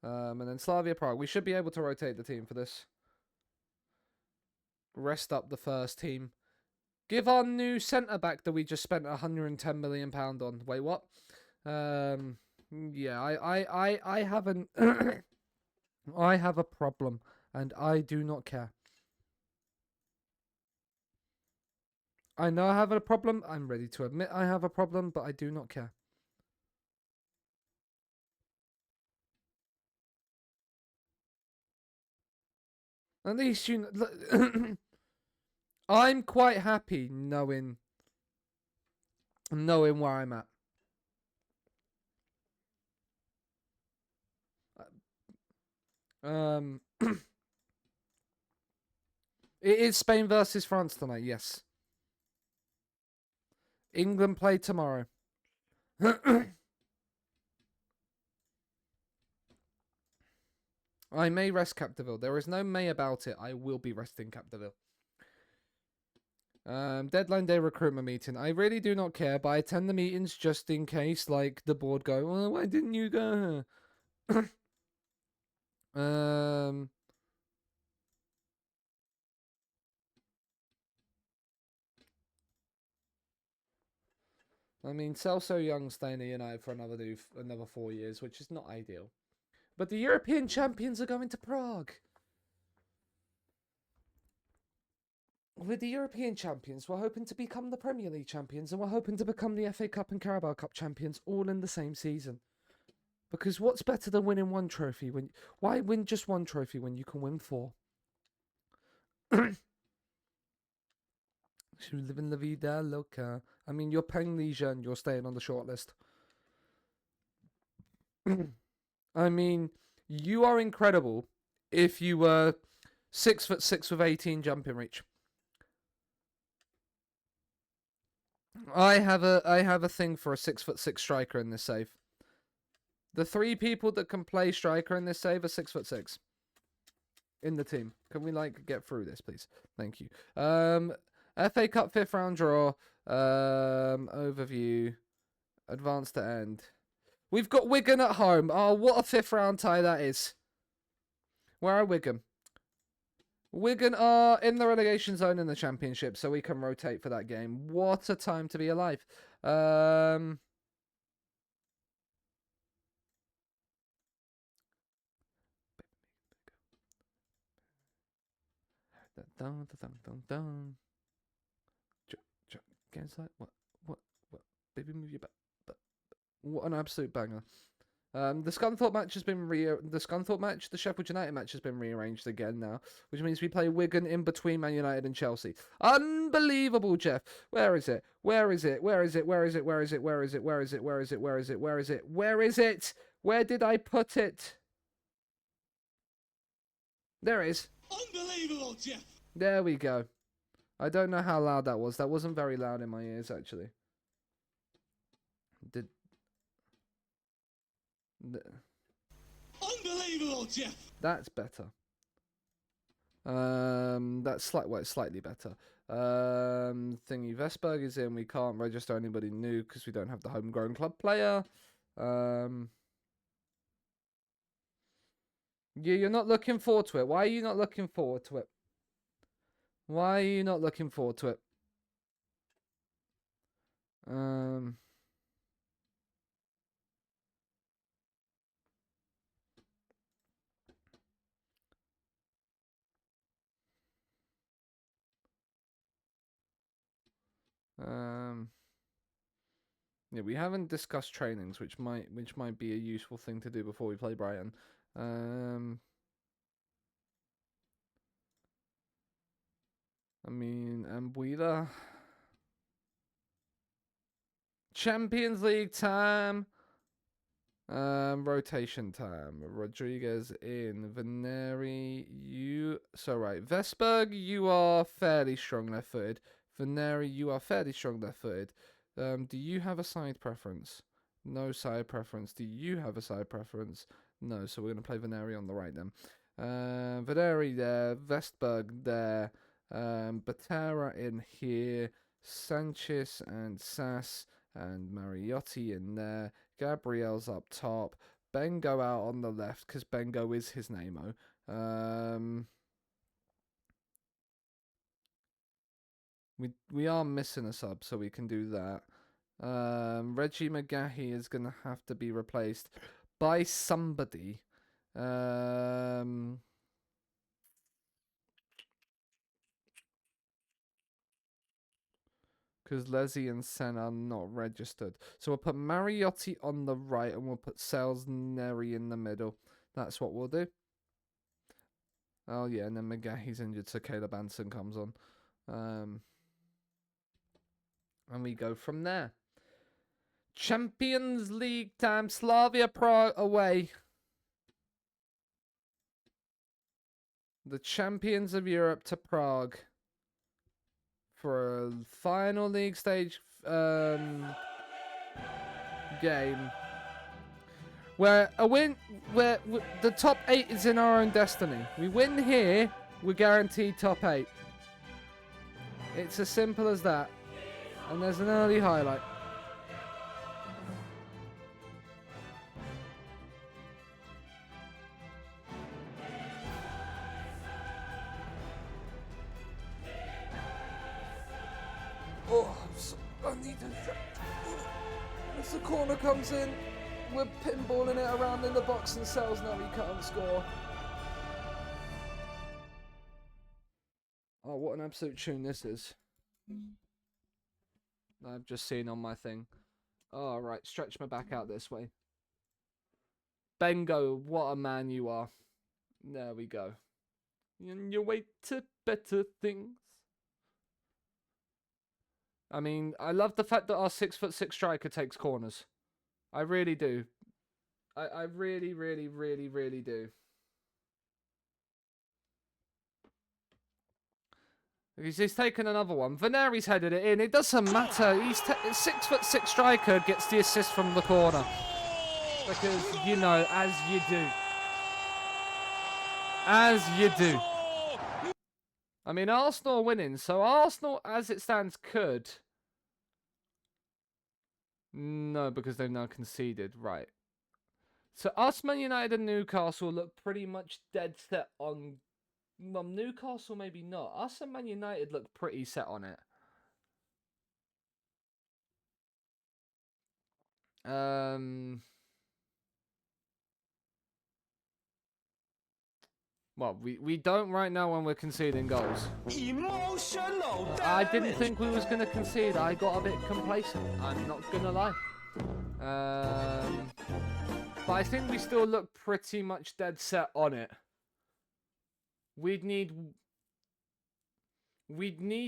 And then Slavia Prague. We should be able to rotate the team for this. Rest up the first team. Give our new centre-back that we just spent £110 million on. Wait, what? Yeah, I haven't... I have a problem, and I do not care. I know I have a problem. I'm ready to admit I have a problem, but I do not care. At least you know... I'm quite happy knowing where I'm at. It is Spain versus France tonight, yes. England play tomorrow. I may rest Capdeville. There is no may about it. I will be resting Capdeville. Deadline day recruitment meeting. I really do not care, but I attend the meetings just in case, like, the board go, well, why didn't you go? I mean, Celso Young staying at United for another 4 years, which is not ideal. But the European champions are going to Prague. With the European champions, we're hoping to become the Premier League champions, and we're hoping to become the FA Cup and Carabao Cup champions all in the same season. Because what's better than winning one trophy? Why win just one trophy when you can win 4? Should live in la vida loca. I mean, you're paying leisure and you're staying on the shortlist. I mean, you are incredible if you were 6'6" with 18 jumping reach. I have a thing for a 6'6" striker in this save. The 3 people that can play striker in this save are 6'6" in the team. Can we get through this, please? Thank you. FA Cup 5th round draw. Overview. Advance to end. We've got Wigan at home. Oh, what a 5th round tie that is. Where are Wigan? Wigan are in the relegation zone in the Championship, so we can rotate for that game. What a time to be alive. Get inside. What? Baby, move your back. What an absolute banger. The Scunthorpe match has been the Sheffield United match has been rearranged again now, which means we play Wigan in between Man United and Chelsea. Unbelievable, Jeff. Where is it? Where is it? Where is it? Where is it? Where is it? Where is it? Where is it? Where is it? Where is it? Where is it? Where is it? Where did I put it? There it is. Unbelievable, Jeff. There we go. I don't know how loud that was. That wasn't very loud in my ears, actually. Unbelievable, Jeff. That's better. That's slightly better. Thingy Vesberg is in. We can't register anybody new because we don't have the homegrown club player. Yeah, you're not looking forward to it. Why are you not looking forward to it? Why are you not looking forward to it? Yeah, we haven't discussed trainings, which might be a useful thing to do before we play Brighton. I mean, Ambuida. Champions League time. Rotation time. Rodriguez in. Veneri, Vesberg, you are fairly strong left-footed. Veneri, you are fairly strong left-footed. Do you have a side preference? No side preference. Do you have a side preference? No, so we're going to play Veneri on the right then. Veneri there. Vesberg there. Batera in here. Sanchez and Sass and Mariotti in there. Gabriel's up top. Bengo out on the left because Bengo is his name-o. We are missing a sub, so we can do that. Reggie McGahey is going to have to be replaced by somebody. Because Leslie and Sen are not registered. So we'll put Mariotti on the right and we'll put Neri in the middle. That's what we'll do. Oh, yeah, and then McGahey's injured, so Caleb Anson comes on. And we go from there. Champions League time. Slavia Prague away. the champions of Europe to Prague for a final league stage game. Where a win, where the top 8 is in our own destiny. We win here, we're guaranteed top 8. It's as simple as that. And there's an early highlight. Oh, I need to. As the corner comes in, we're pinballing it around in the box and cells now. We can't score. Oh, what an absolute tune this is. I've just seen on my thing. Oh, right, stretch my back out this way. Bengo, what a man you are. There we go. On your way to better things. I mean, I love the fact that our 6'6" striker takes corners. I really do. I really, really, really, really do. He's taken another one. Vanari's headed it in. It doesn't matter. He's 6'6" striker gets the assist from the corner. Because, you know, as you do. As you do. I mean, Arsenal are winning. So Arsenal, as it stands, could. No, because they've now conceded. Right. So us, Man United and Newcastle look pretty much dead set on... Well, Newcastle maybe not. Us and Man United look pretty set on it. Well, we don't right now when we're conceding goals. Emotional damage. I didn't think we was going to concede. I got a bit complacent. I'm not going to lie. But I think we still look pretty much dead set on it. We'd need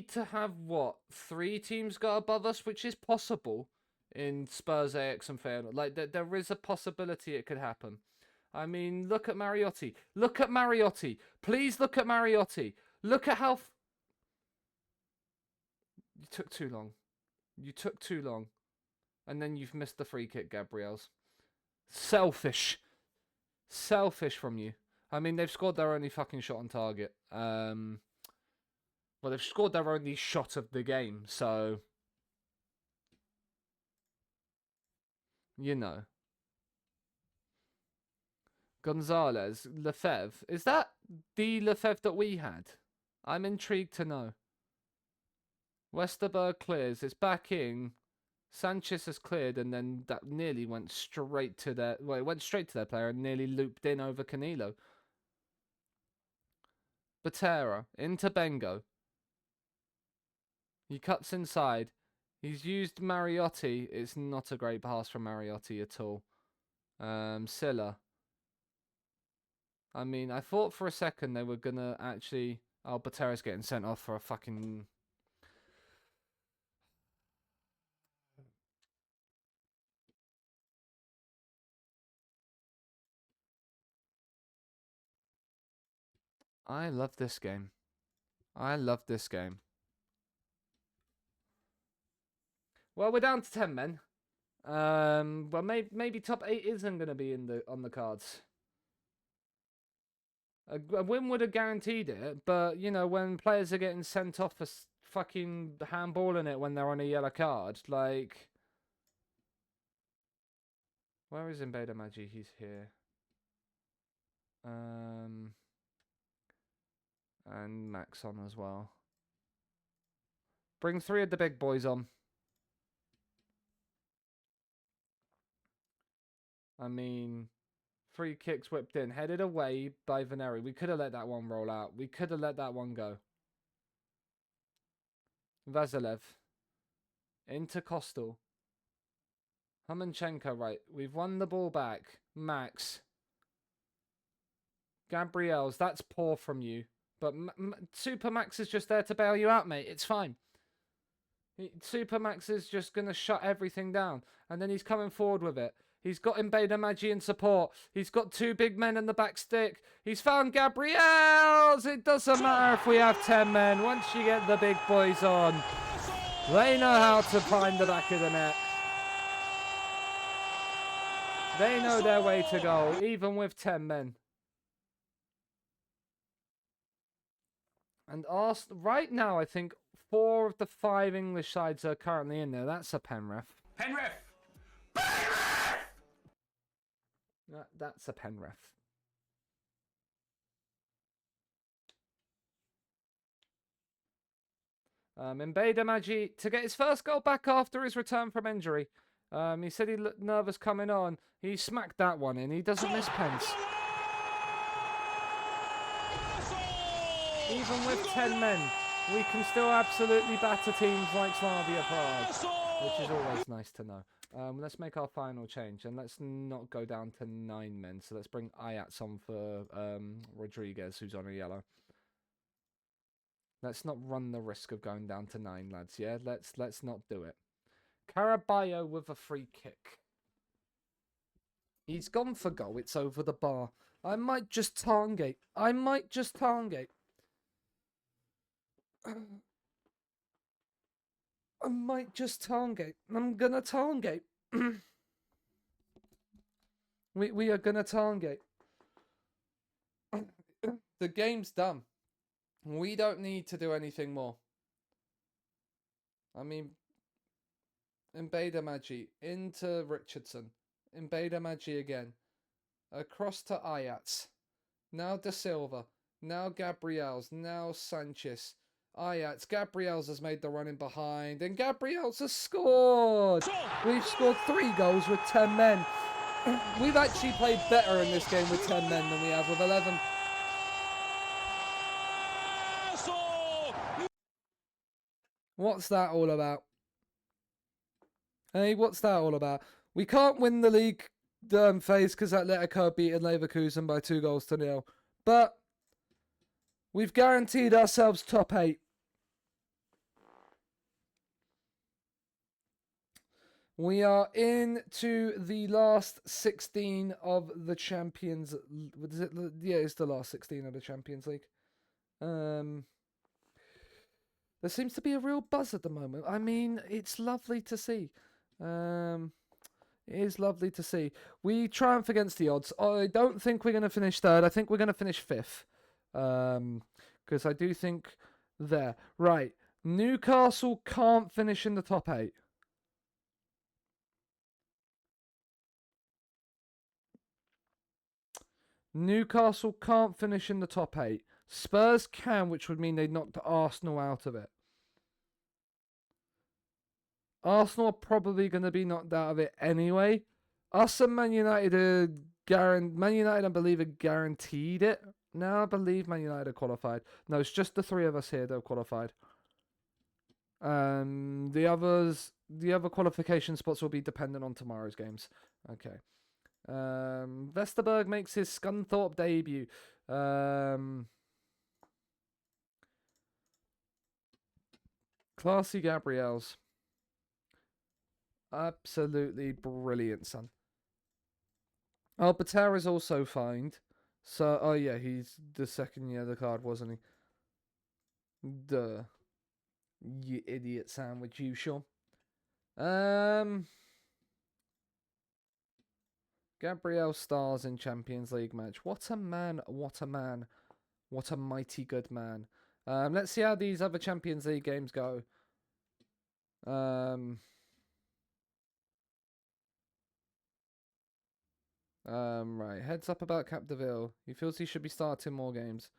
to have, what, 3 teams go above us, which is possible in Spurs, Ajax and Feyenoord. Like, there is a possibility it could happen. I mean, look at Mariotti. Look at Mariotti. Please look at Mariotti. Look at how... You took too long. You took too long. And then you've missed the free kick, Gabriel's. Selfish. Selfish from you. I mean, they've scored their only fucking shot on target. Well, they've scored their only shot of the game, so... You know. Gonzalez, Lefebvre. Is that the Lefebvre that we had? I'm intrigued to know. Westerberg clears. It's back in. Sanchez has cleared, and then that nearly went straight to their... Well, it went straight to their player and nearly looped in over Canelo. Batera into Bengo. He cuts inside. He's used Mariotti. It's not a great pass from Mariotti at all. Silla. I mean, I thought for a second they were going to actually... Oh, Batera's getting sent off for a fucking... I love this game. I love this game. Well, we're down to 10 men. Well, maybe top 8 isn't going to be on the cards. A win would have guaranteed it, but, you know, when players are getting sent off for fucking handballing it when they're on a yellow card, like... Where is Mbeda Magi? He's here. And Max on as well. Bring 3 of the big boys on. I mean, free kicks whipped in. Headed away by Vaneri. We could have let that one roll out. We could have let that one go. Vasilev. Into Kostal. Humanchenko, right. We've won the ball back. Max. Gabriel's. That's poor from you. But Super Max is just there to bail you out, mate. It's fine. Super Max is just going to shut everything down. And then he's coming forward with it. He's got Mbeda Magi in support. He's got 2 big men in the back stick. He's found Gabriels. It doesn't matter if we have 10 men. Once you get the big boys on, they know how to find the back of the net. They know their way to goal, even with 10 men. And right now, I think 4 of the 5 English sides are currently in there. That's a Penrith. Penrith! That's a Penrith. Mbeda Magi to get his first goal back after his return from injury. He said he looked nervous coming on. He smacked that one in. He doesn't miss pens. Even with 10 men, we can still absolutely batter teams like Slavia Prague, which is always nice to know. Let's make our final change, and let's not go down to 9 men. So let's bring Ayats on for Rodriguez, who's on a yellow. Let's not run the risk of going down to 9, lads. Yeah, let's not do it. Caraballo with a free kick. He's gone for goal. It's over the bar. I might just target. I might just target. I might just target. I'm gonna target. we are gonna target. The game's done. We don't need to do anything more. I mean, Mbeda Magi into Richardson. Mbeda Magi again. Across to Ayats. Now De Silva. Now Gabriels. Now Sanchez. Ayats. Gabriels has made the run in behind. And Gabriels has scored. We've scored 3 goals with 10 men. We've actually played better in this game with 10 men than we have with 11. What's that all about? Hey, what's that all about? We can't win the league phase because Atletico beaten Leverkusen by 2-0. But we've guaranteed ourselves top 8. We are into the last 16 of the Champions. Is it? Yeah, it's the last 16 of the Champions League. There seems to be a real buzz at the moment. I mean, it's lovely to see. It is lovely to see. We triumph against the odds. I don't think we're going to finish 3rd. I think we're going to finish 5th. Because I do think there. Right. Newcastle can't finish in the top 8. Newcastle can't finish in the top 8. Spurs can, which would mean they knocked Arsenal out of it. Arsenal are probably going to be knocked out of it anyway. Us and Man United Man United, I believe, are guaranteed it. Now I believe Man United are qualified. No, it's just the 3 of us here that are qualified. The other qualification spots will be dependent on tomorrow's games. Okay. Vesterberg makes his Scunthorpe debut. Classy Gabriels. Absolutely brilliant, son. Oh, Batara is also fined. So, oh yeah, he's the second yellow card, wasn't he? Duh. You idiot sandwich, you sure? Gabriel stars in Champions League match. What a man, what a man. What a mighty good man. Let's see how these other Champions League games go. Right. Heads up about Capdeville. He feels he should be starting more games.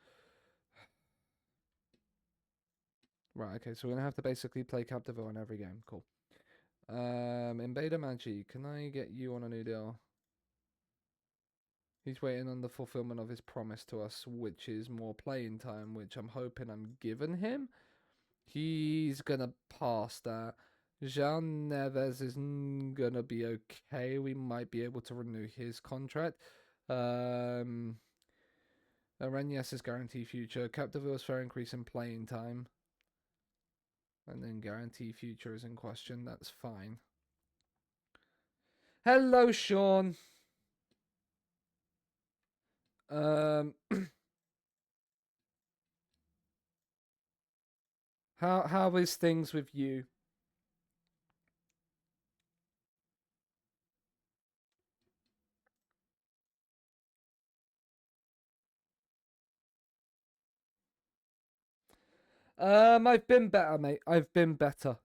Right, okay, so we're going to have to basically play Capdeville in every game. Cool. Mbeda Magi, can I get you on a new deal? He's waiting on the fulfillment of his promise to us, which is more playing time, which I'm hoping I'm giving him. He's going to pass that. Jean Neves is going to be okay. We might be able to renew his contract. Arenas is guarantee future. Capdeville's fair increase in playing time. And then guarantee future is in question. That's fine. Hello, Sean. How is things with you? I've been better, mate. I've been better.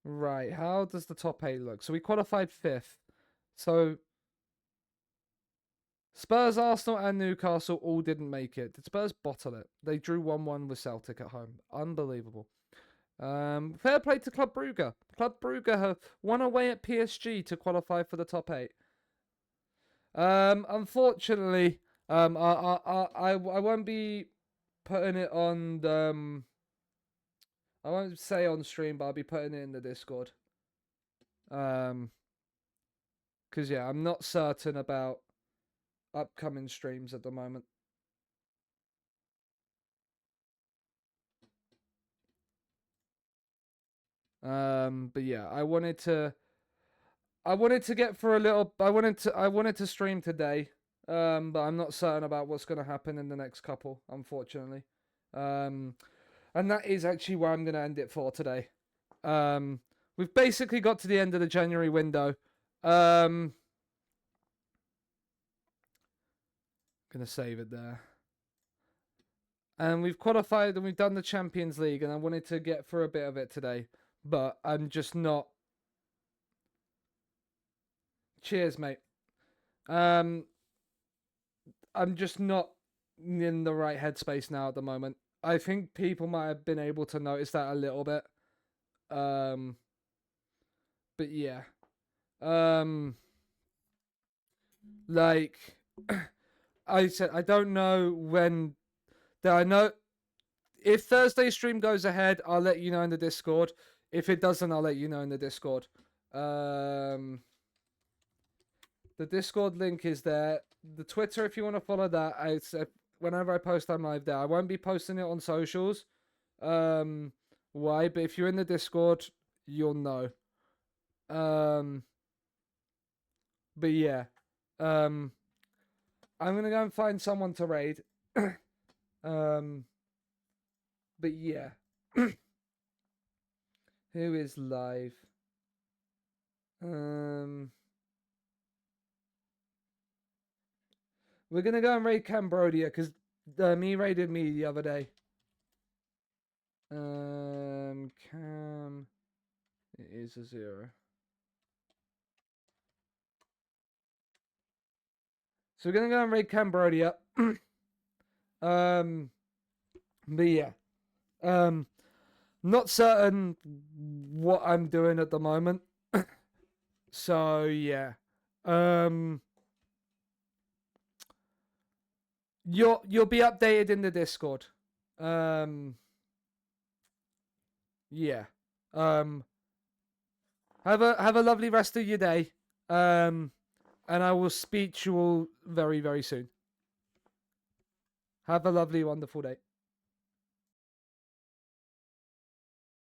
Right. How does the top 8 look? So we qualified 5th. So Spurs, Arsenal, and Newcastle all didn't make it. Did Spurs bottle it? They drew 1-1 with Celtic at home. Unbelievable. Fair play to Club Brugge. Club Brugge have won away at PSG to qualify for the top 8. Unfortunately, I won't be putting it on I won't say on stream, but I'll be putting it in the Discord. Because yeah, I'm not certain about upcoming streams at the moment. But yeah, I wanted to get for a little. I wanted to stream today. But I'm not certain about what's going to happen in the next couple, unfortunately. And that is actually where I'm going to end it for today. We've basically got to the end of the January window. Gonna save it there. And we've qualified and we've done the Champions League, and I wanted to get through a bit of it today, but I'm just not. Cheers, mate. I'm just not in the right headspace now at the moment. I think people might have been able to notice that a little bit. But yeah. Like I said, I don't know when. I know if Thursday stream goes ahead, I'll let you know in the Discord. If it doesn't, I'll let you know in the Discord. The Discord link is there. The Twitter, if you want to follow that, whenever I post, I'm live there. I won't be posting it on socials. Why? But if you're in the Discord, you'll know. But yeah. I'm gonna go and find someone to raid. But yeah. Who is live? We're gonna go and raid Cambodia because he raided me the other day. Cam, it is a 0. So we're gonna go and raid Cambodia. But yeah, not certain what I'm doing at the moment. So yeah, you'll be updated in the Discord. Yeah. Have a lovely rest of your day. And I will speak to you all very, very soon. Have a lovely, wonderful day.